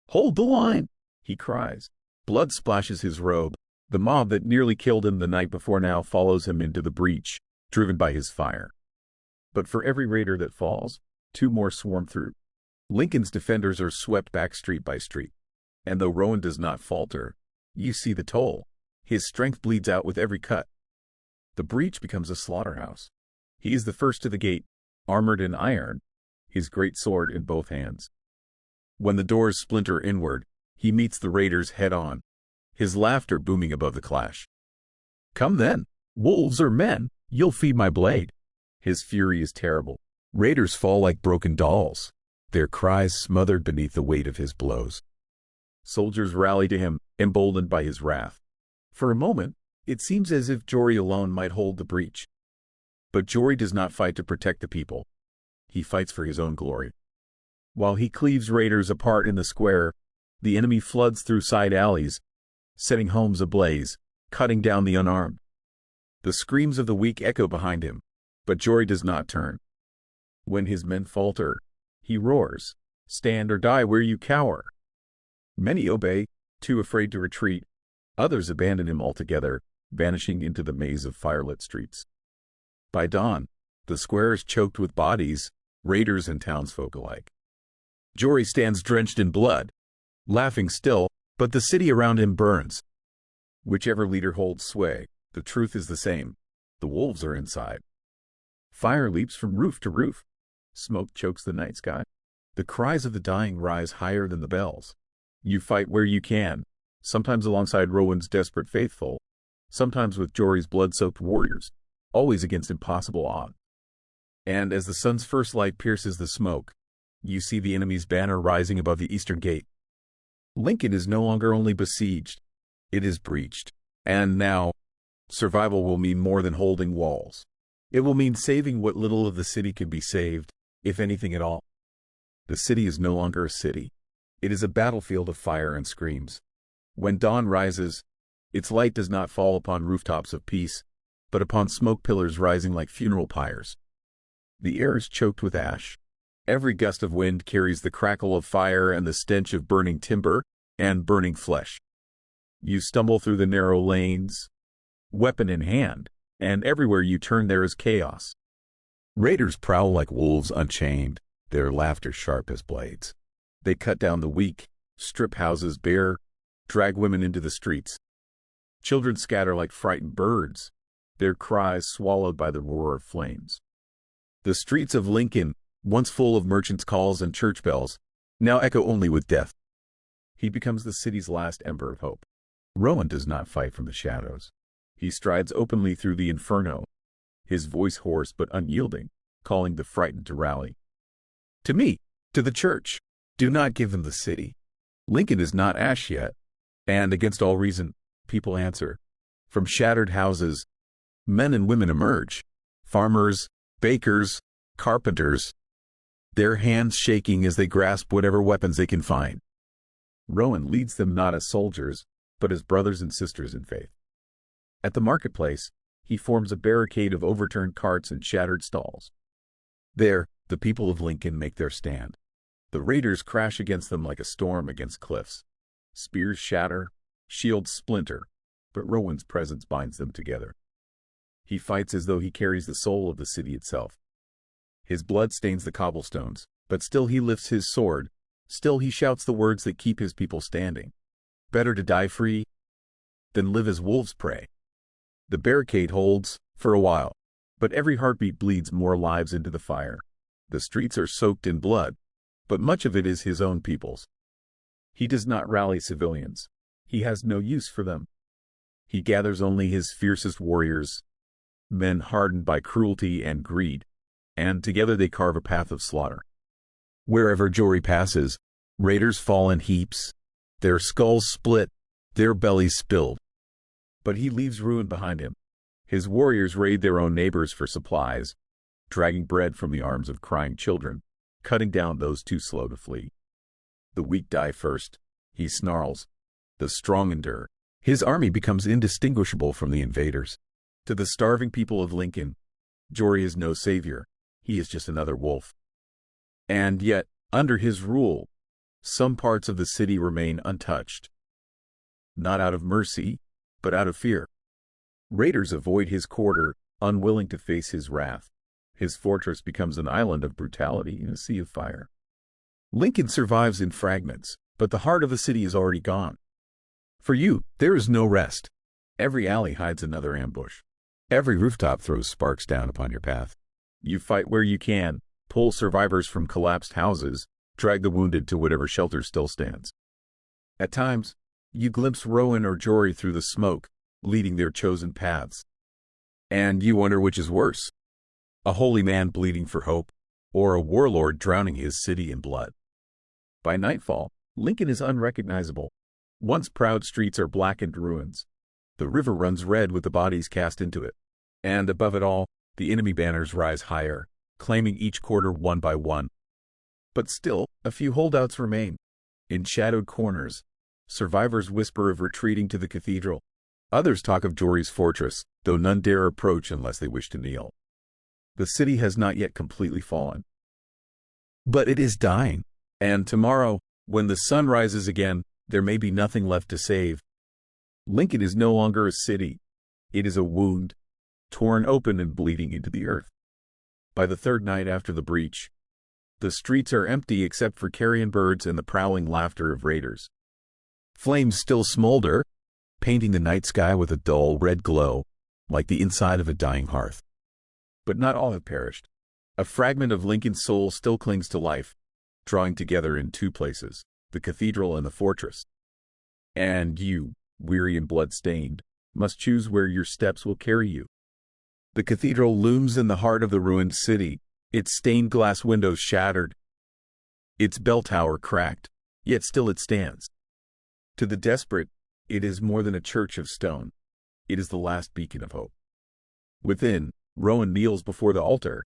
"Hold the line!" he cries. Blood splashes his robe. The mob that nearly killed him the night before now follows him into the breach, driven by his fire. But for every raider that falls, two more swarm through. Lincoln's defenders are swept back street by street. And though Rowan does not falter, you see the toll. His strength bleeds out with every cut. The breach becomes a slaughterhouse. He is the first to the gate, armored in iron, his great sword in both hands. When the doors splinter inward, he meets the raiders head-on, his laughter booming above the clash. "Come then, wolves or men, you'll feed my blade." His fury is terrible. Raiders fall like broken dolls, their cries smothered beneath the weight of his blows. Soldiers rally to him, emboldened by his wrath. For a moment, it seems as if Jory alone might hold the breach. But Jory does not fight to protect the people. He fights for his own glory. While he cleaves raiders apart in the square, the enemy floods through side alleys, setting homes ablaze, cutting down the unarmed. The screams of the weak echo behind him, but Jory does not turn. When his men falter, he roars, "Stand or die where you cower." Many obey, too afraid to retreat. Others abandon him altogether, vanishing into the maze of firelit streets. By dawn, the square is choked with bodies, raiders and townsfolk alike. Jory stands drenched in blood, laughing still, but the city around him burns. Whichever leader holds sway, the truth is the same. The wolves are inside. Fire leaps from roof to roof. Smoke chokes the night sky. The cries of the dying rise higher than the bells. You fight where you can, sometimes alongside Rowan's desperate faithful, sometimes with Jory's blood-soaked warriors, always against impossible odds. And as the sun's first light pierces the smoke, you see the enemy's banner rising above the eastern gate. Lincoln is no longer only besieged, it is breached. And now, survival will mean more than holding walls. It will mean saving what little of the city can be saved, if anything at all. The city is no longer a city. It is a battlefield of fire and screams. When dawn rises, its light does not fall upon rooftops of peace, but upon smoke pillars rising like funeral pyres. The air is choked with ash. Every gust of wind carries the crackle of fire and the stench of burning timber and burning flesh. You stumble through the narrow lanes, weapon in hand, and everywhere you turn there is chaos. Raiders prowl like wolves unchained, their laughter sharp as blades. They cut down the weak, strip houses bare, drag women into the streets. Children scatter like frightened birds, their cries swallowed by the roar of flames. The streets of Lincoln, once full of merchants' calls and church bells, now echo only with death. He becomes the city's last ember of hope. Rowan does not fight from the shadows. He strides openly through the inferno, his voice hoarse but unyielding, calling the frightened to rally. To me, to the church, do not give them the city. Lincoln is not ash yet, and against all reason, people answer. From shattered houses, men and women emerge, farmers, bakers, carpenters, their hands shaking as they grasp whatever weapons they can find. Rowan leads them not as soldiers, but as brothers and sisters in faith. At the marketplace, he forms a barricade of overturned carts and shattered stalls. There, the people of Lincoln make their stand. The raiders crash against them like a storm against cliffs. Spears shatter, shields splinter, but Rowan's presence binds them together. He fights as though he carries the soul of the city itself. His blood stains the cobblestones, but still he lifts his sword, still he shouts the words that keep his people standing. Better to die free than live as wolves' prey. The barricade holds, for a while, but every heartbeat bleeds more lives into the fire. The streets are soaked in blood, but much of it is his own people's. He does not rally civilians. He has no use for them. He gathers only his fiercest warriors, men hardened by cruelty and greed, and together they carve a path of slaughter. Wherever Jory passes, raiders fall in heaps, their skulls split, their bellies spilled. But he leaves ruin behind him. His warriors raid their own neighbors for supplies, dragging bread from the arms of crying children, cutting down those too slow to flee. The weak die first, he snarls. The strong endure. His army becomes indistinguishable from the invaders. To the starving people of Lincoln, Jory is no savior. He is just another wolf. And yet, under his rule, some parts of the city remain untouched. Not out of mercy, but out of fear. Raiders avoid his quarter, unwilling to face his wrath. His fortress becomes an island of brutality in a sea of fire. Lincoln survives in fragments, but the heart of the city is already gone. For you, there is no rest. Every alley hides another ambush. Every rooftop throws sparks down upon your path. You fight where you can, pull survivors from collapsed houses, drag the wounded to whatever shelter still stands. At times, you glimpse Rowan or Jory through the smoke, leading their chosen paths. And you wonder which is worse, a holy man bleeding for hope, or a warlord drowning his city in blood. By nightfall, Lincoln is unrecognizable. Once proud streets are blackened ruins. The river runs red with the bodies cast into it. And above it all, the enemy banners rise higher, claiming each quarter one by one. But still, a few holdouts remain. In shadowed corners, survivors whisper of retreating to the cathedral. Others talk of Jory's fortress, though none dare approach unless they wish to kneel. The city has not yet completely fallen. But it is dying. And tomorrow, when the sun rises again, there may be nothing left to save. Lincoln is no longer a city. It is a wound, torn open and bleeding into the earth. By the third night after the breach, the streets are empty except for carrion birds and the prowling laughter of raiders. Flames still smolder, painting the night sky with a dull red glow, like the inside of a dying hearth. But not all have perished. A fragment of Lincoln's soul still clings to life, drawing together in two places, the cathedral and the fortress. And you, weary and blood-stained, must choose where your steps will carry you. The cathedral looms in the heart of the ruined city, its stained glass windows shattered, its bell tower cracked, yet still it stands. To the desperate, it is more than a church of stone. It is the last beacon of hope. Within, Rowan kneels before the altar,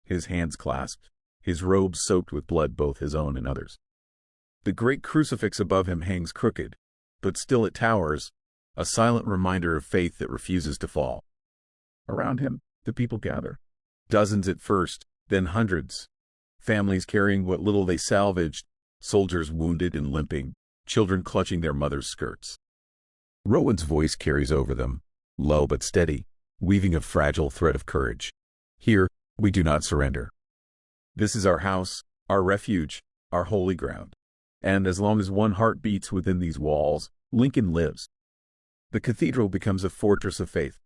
his hands clasped, his robes soaked with blood, both his own and others. The great crucifix above him hangs crooked, but still it towers, a silent reminder of faith that refuses to fall. Around him, the people gather. Dozens at first, then hundreds. Families carrying what little they salvaged, soldiers wounded and limping, children clutching their mothers' skirts. Rowan's voice carries over them, low but steady, weaving a fragile thread of courage. Here, we do not surrender. This is our house, our refuge, our holy ground. And as long as one heart beats within these walls, Lincoln lives. The cathedral becomes a fortress of faith.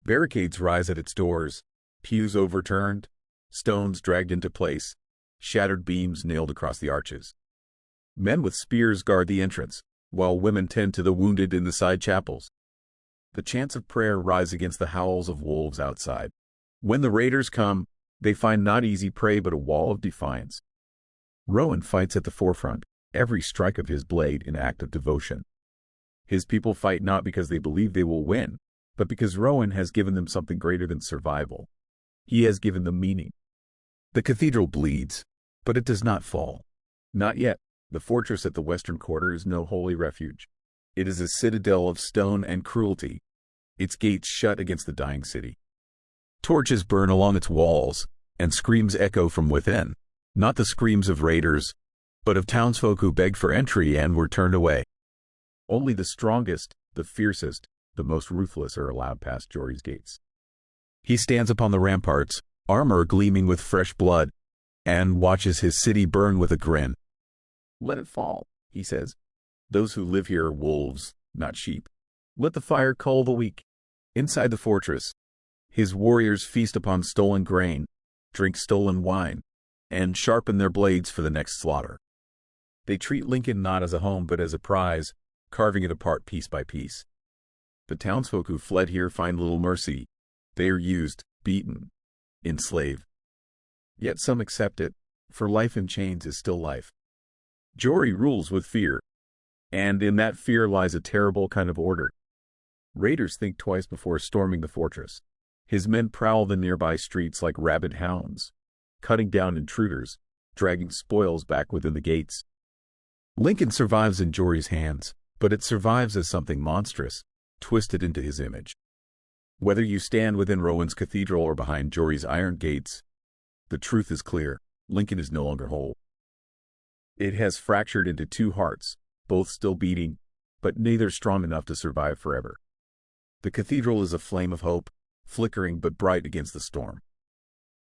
Barricades rise at its doors, pews overturned, stones dragged into place, shattered beams nailed across the arches. Men with spears guard the entrance, while women tend to the wounded in the side chapels. The chants of prayer rise against the howls of wolves outside. When the raiders come, they find not easy prey but a wall of defiance. Rowan fights at the forefront, every strike of his blade an act of devotion. His people fight not because they believe they will win, but because Rowan has given them something greater than survival. He has given them meaning. The cathedral bleeds, but it does not fall. Not yet. The fortress at the western quarter is no holy refuge. It is a citadel of stone and cruelty, its gates shut against the dying city. Torches burn along its walls, and screams echo from within, not the screams of raiders, but of townsfolk who begged for entry and were turned away. Only the strongest, the fiercest, the most ruthless are allowed past Jory's gates. He stands upon the ramparts, armor gleaming with fresh blood, and watches his city burn with a grin. "Let it fall," he says. "Those who live here are wolves, not sheep. Let the fire cull the weak." Inside the fortress, his warriors feast upon stolen grain, drink stolen wine, and sharpen their blades for the next slaughter. They treat Lincoln not as a home but as a prize, carving it apart piece by piece. The townsfolk who fled here find little mercy. They are used, beaten, enslaved. Yet some accept it, for life in chains is still life. Jory rules with fear, and in that fear lies a terrible kind of order. Raiders think twice before storming the fortress. His men prowl the nearby streets like rabid hounds, cutting down intruders, dragging spoils back within the gates. Lincoln survives in Jory's hands, but it survives as something monstrous, twisted into his image. Whether you stand within Rowan's cathedral or behind Jory's iron gates, the truth is clear. Lincoln is no longer whole. It has fractured into two hearts, both still beating, but neither strong enough to survive forever. The cathedral is a flame of hope, flickering but bright against the storm.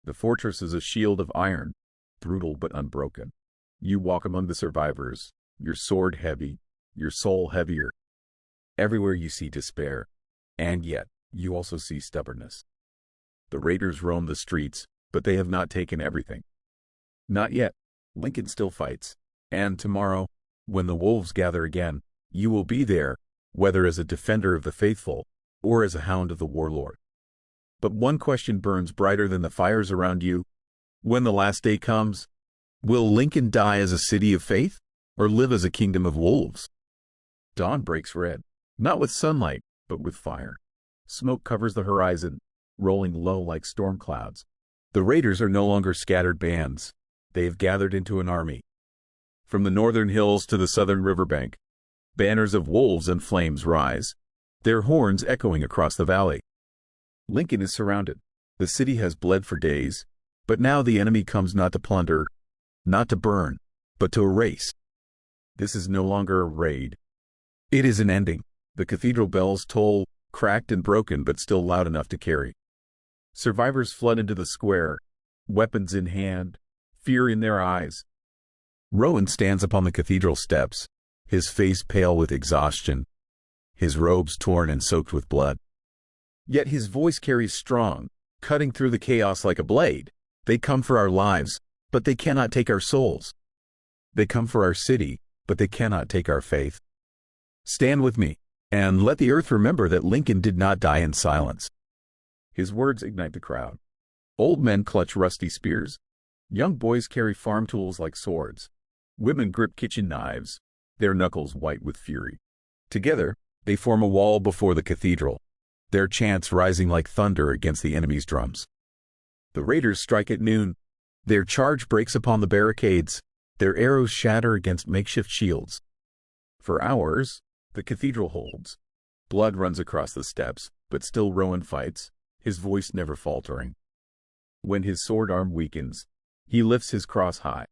The fortress is a shield of iron, brutal but unbroken. You walk among the survivors, your sword heavy, your soul heavier. Everywhere you see despair, and yet you also see stubbornness. The raiders roam the streets, but they have not taken everything. Not yet. Lincoln still fights. And tomorrow, when the wolves gather again, you will be there, whether as a defender of the faithful or as a hound of the warlord. But one question burns brighter than the fires around you. When the last day comes, will Lincoln die as a city of faith or live as a kingdom of wolves? Dawn breaks red, not with sunlight, but with fire. Smoke covers the horizon, rolling low like storm clouds. The raiders are no longer scattered bands. They have gathered into an army. From the northern hills to the southern riverbank, banners of wolves and flames rise, their horns echoing across the valley. Lincoln is surrounded. The city has bled for days, but now the enemy comes not to plunder, not to burn, but to erase. This is no longer a raid. It is an ending. The cathedral bells toll, cracked and broken but still loud enough to carry. Survivors flood into the square, weapons in hand, fear in their eyes. Rowan stands upon the cathedral steps, his face pale with exhaustion, his robes torn and soaked with blood. Yet his voice carries strong, cutting through the chaos like a blade. They come for our lives, but they cannot take our souls. They come for our city, but they cannot take our faith. Stand with me, and let the earth remember that Lincoln did not die in silence. His words ignite the crowd. Old men clutch rusty spears. Young boys carry farm tools like swords. Women grip kitchen knives, their knuckles white with fury. Together, they form a wall before the cathedral, their chants rising like thunder against the enemy's drums. The raiders strike at noon. Their charge breaks upon the barricades. Their arrows shatter against makeshift shields. For hours, the cathedral holds. Blood runs across the steps, but still Rowan fights, his voice never faltering. When his sword arm weakens, he lifts his cross high.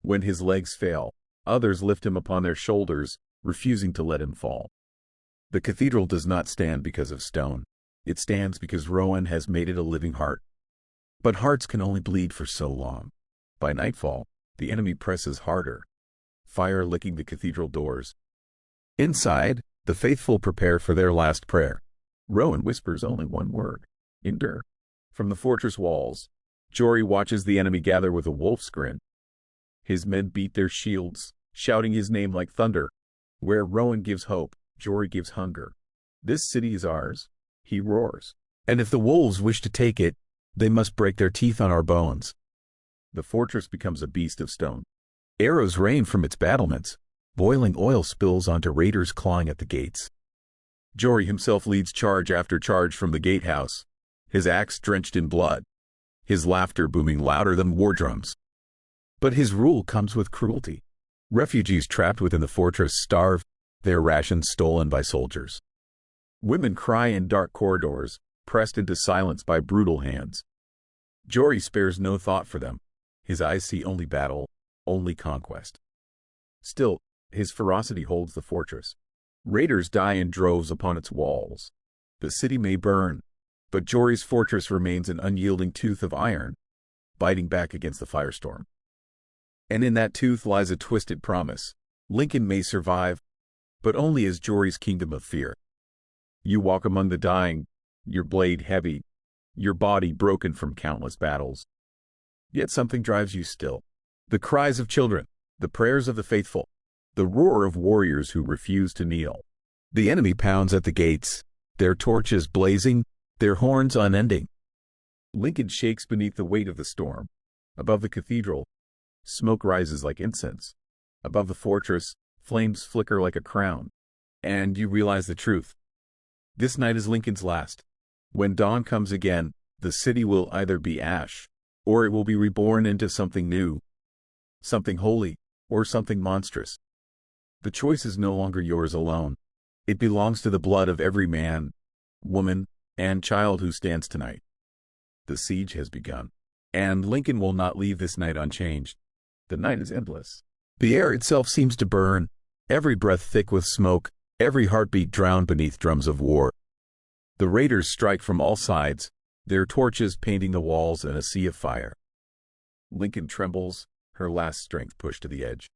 When his legs fail, others lift him upon their shoulders, refusing to let him fall. The cathedral does not stand because of stone. It stands because Rowan has made it a living heart. But hearts can only bleed for so long. By nightfall, the enemy presses harder, fire licking the cathedral doors. Inside, the faithful prepare for their last prayer. Rowan whispers only one word: endure. From the fortress walls, Jory watches the enemy gather with a wolf's grin. His men beat their shields, shouting his name like thunder. Where Rowan gives hope, Jory gives hunger. This city is ours, he roars. And if the wolves wish to take it, they must break their teeth on our bones. The fortress becomes a beast of stone. Arrows rain from its battlements. Boiling oil spills onto raiders clawing at the gates. Jory himself leads charge after charge from the gatehouse, his axe drenched in blood, his laughter booming louder than war drums. But his rule comes with cruelty. Refugees trapped within the fortress starve, their rations stolen by soldiers. Women cry in dark corridors, pressed into silence by brutal hands. Jory spares no thought for them. His eyes see only battle, only conquest. Still, his ferocity holds the fortress. Raiders die in droves upon its walls. The city may burn, but Jory's fortress remains an unyielding tooth of iron, biting back against the firestorm. And in that tooth lies a twisted promise. Lincoln may survive, but only as Jory's kingdom of fear. You walk among the dying, your blade heavy, your body broken from countless battles. Yet something drives you still. The cries of children, the prayers of the faithful, the roar of warriors who refuse to kneel. The enemy pounds at the gates, their torches blazing, their horns unending. Lincoln shakes beneath the weight of the storm. Above the cathedral, smoke rises like incense. Above the fortress, flames flicker like a crown. And you realize the truth. This night is Lincoln's last. When dawn comes again, the city will either be ash, or it will be reborn into something new, something holy, or something monstrous. The choice is no longer yours alone. It belongs to the blood of every man, woman, and child who stands tonight. The siege has begun, and Lincoln will not leave this night unchanged. The night is endless. The air itself seems to burn, every breath thick with smoke, every heartbeat drowned beneath drums of war. The raiders strike from all sides, their torches painting the walls in a sea of fire. Lincoln trembles, her last strength pushed to the edge.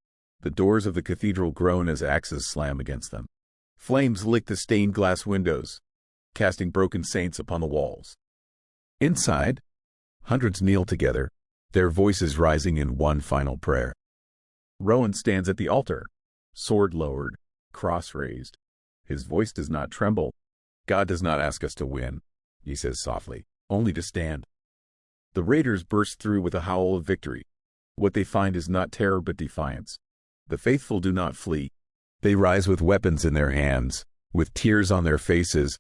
The doors of the cathedral groan as axes slam against them. Flames lick the stained glass windows, casting broken saints upon the walls. Inside, hundreds kneel together, their voices rising in one final prayer. Rowan stands at the altar, sword lowered, cross raised. His voice does not tremble. God does not ask us to win, he says softly, only to stand. The raiders burst through with a howl of victory. What they find is not terror but defiance. The faithful do not flee. They rise with weapons in their hands, with tears on their faces,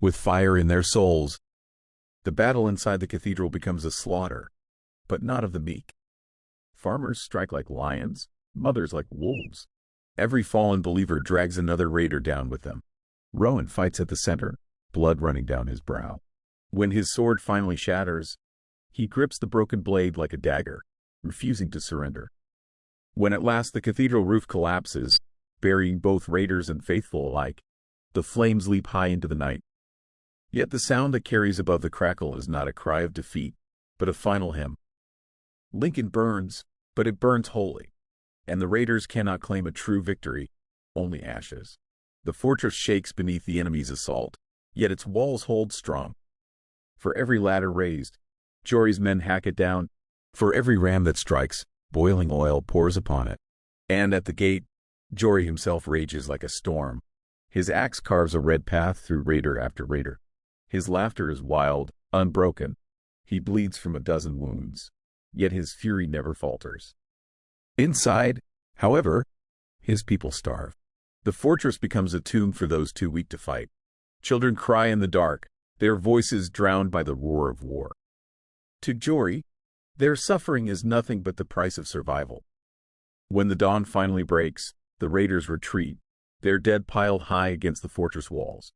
with fire in their souls. The battle inside the cathedral becomes a slaughter, but not of the meek. Farmers strike like lions, mothers like wolves. Every fallen believer drags another raider down with them. Rowan fights at the center, blood running down his brow. When his sword finally shatters, he grips the broken blade like a dagger, refusing to surrender. When at last the cathedral roof collapses, burying both raiders and faithful alike, the flames leap high into the night. Yet the sound that carries above the crackle is not a cry of defeat, but a final hymn. Lincoln burns, but it burns wholly, and the raiders cannot claim a true victory, only ashes. The fortress shakes beneath the enemy's assault, yet its walls hold strong. For every ladder raised, Jory's men hack it down. For every ram that strikes, boiling oil pours upon it. And at the gate, Jory himself rages like a storm. His axe carves a red path through raider after raider. His laughter is wild, unbroken. He bleeds from a dozen wounds, yet his fury never falters. Inside, however, his people starve. The fortress becomes a tomb for those too weak to fight. Children cry in the dark, their voices drowned by the roar of war. To Jory, their suffering is nothing but the price of survival. When the dawn finally breaks, the raiders retreat, their dead piled high against the fortress walls.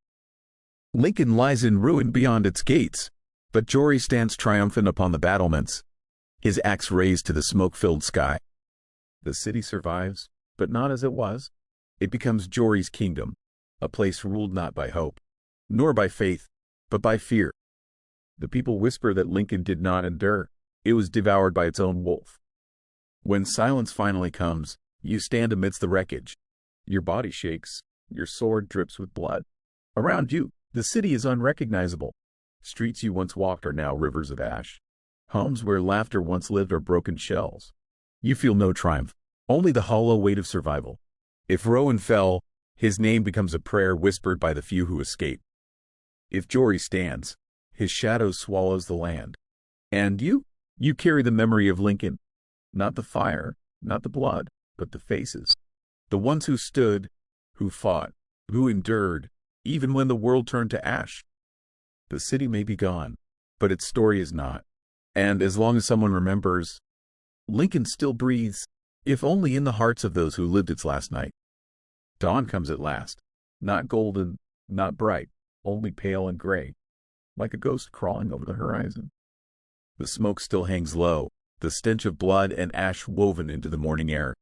Lincoln lies in ruin beyond its gates, but Jory stands triumphant upon the battlements, his axe raised to the smoke-filled sky. The city survives, but not as it was. It becomes Jory's kingdom, a place ruled not by hope, nor by faith, but by fear. The people whisper that Lincoln did not endure. It was devoured by its own wolf. When silence finally comes, you stand amidst the wreckage. Your body shakes, your sword drips with blood. Around you, the city is unrecognizable. Streets you once walked are now rivers of ash. Homes where laughter once lived are broken shells. You feel no triumph, only the hollow weight of survival. If Rowan fell, his name becomes a prayer whispered by the few who escape. If Jory stands, his shadow swallows the land. And you carry the memory of Lincoln. Not the fire, not the blood, but the faces. The ones who stood, who fought, who endured, even when the world turned to ash. The city may be gone, but its story is not. And as long as someone remembers, Lincoln still breathes, if only in the hearts of those who lived its last night. Dawn comes at last, not golden, not bright, only pale and gray, like a ghost crawling over the horizon. The smoke still hangs low, the stench of blood and ash woven into the morning air.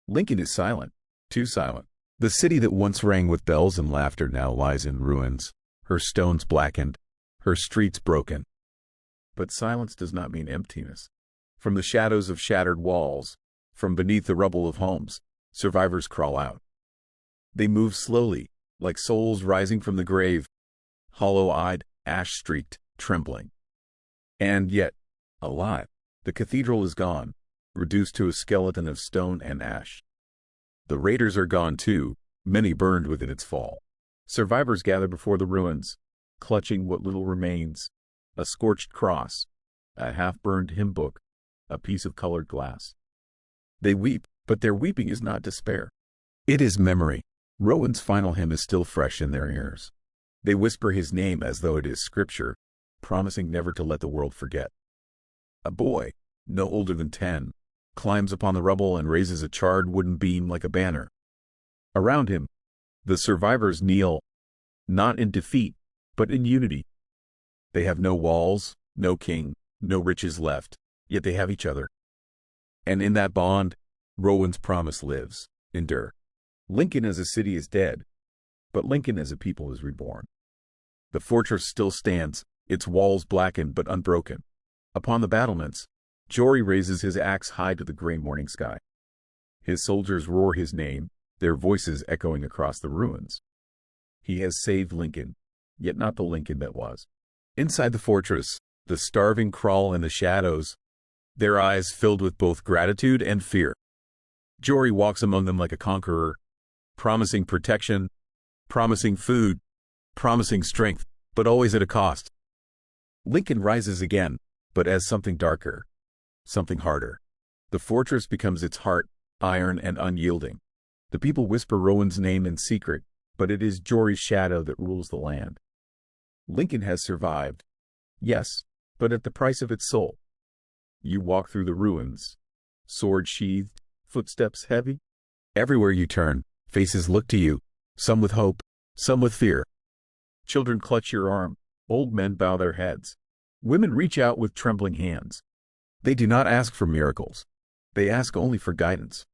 Lincoln is silent, too silent. The city that once rang with bells and laughter now lies in ruins, her stones blackened, her streets broken. But silence does not mean emptiness. From the shadows of shattered walls, from beneath the rubble of homes, survivors crawl out. They move slowly, like souls rising from the grave, hollow-eyed, ash-streaked, trembling. And yet, alive, the cathedral is gone, reduced to a skeleton of stone and ash. The raiders are gone too, many burned within its fall. Survivors gather before the ruins, clutching what little remains, a scorched cross, a half-burned hymn book, a piece of colored glass. They weep, but their weeping is not despair. It is memory. Rowan's final hymn is still fresh in their ears. They whisper his name as though it is scripture, promising never to let the world forget. A boy, no older than 10, climbs upon the rubble and raises a charred wooden beam like a banner. Around him, the survivors kneel, not in defeat, but in unity. They have no walls, no king, no riches left, yet they have each other. And in that bond, Rowan's promise lives, endure. Lincoln as a city is dead, but Lincoln as a people is reborn. The fortress still stands, its walls blackened but unbroken. Upon the battlements, Jory raises his axe high to the gray morning sky. His soldiers roar his name, their voices echoing across the ruins. He has saved Lincoln, yet not the Lincoln that was. Inside the fortress, the starving crawl in the shadows, their eyes filled with both gratitude and fear. Jory walks among them like a conqueror, promising protection, promising food, promising strength, but always at a cost. Lincoln rises again, but as something darker, something harder. The fortress becomes its heart, iron and unyielding. The people whisper Rowan's name in secret, but it is Jory's shadow that rules the land. Lincoln has survived, yes, but at the price of its soul. You walk through the ruins, sword sheathed, footsteps heavy. Everywhere you turn, faces look to you, some with hope, some with fear. Children clutch your arm, old men bow their heads. Women reach out with trembling hands. They do not ask for miracles. They ask only for guidance.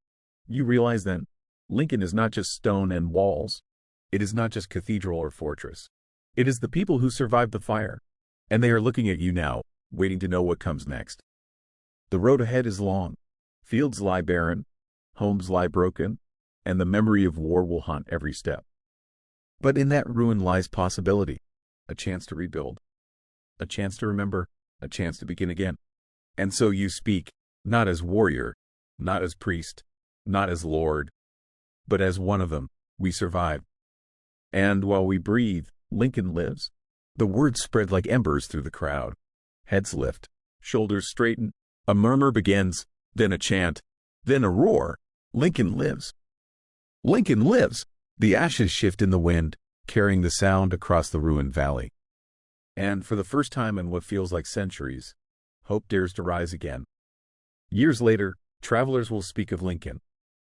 You realize then, Lincoln is not just stone and walls. It is not just cathedral or fortress. It is the people who survived the fire, and they are looking at you now, waiting to know what comes next. The road ahead is long. Fields lie barren, homes lie broken, and the memory of war will haunt every step. But in that ruin lies possibility, a chance to rebuild, a chance to remember, a chance to begin again. And so you speak, not as warrior, not as priest, not as lord, but as one of them. We survived. And while we breathe, Lincoln lives. The words spread like embers through the crowd. Heads lift, shoulders straighten, a murmur begins, then a chant, then a roar. Lincoln lives. Lincoln lives. The ashes shift in the wind, carrying the sound across the ruined valley. And for the first time in what feels like centuries, hope dares to rise again. Years later, travelers will speak of Lincoln.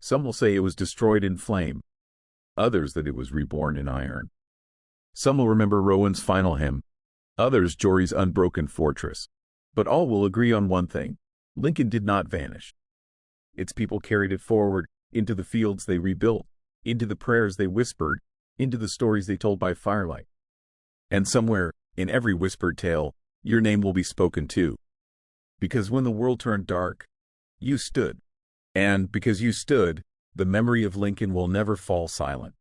Some will say it was destroyed in flame, others that it was reborn in iron. Some will remember Rowan's final hymn, others Jory's unbroken fortress. But all will agree on one thing: Lincoln did not vanish. Its people carried it forward, into the fields they rebuilt, into the prayers they whispered, into the stories they told by firelight. And somewhere, in every whispered tale, your name will be spoken too. Because when the world turned dark, you stood. And because you stood, the memory of Lincoln will never fall silent.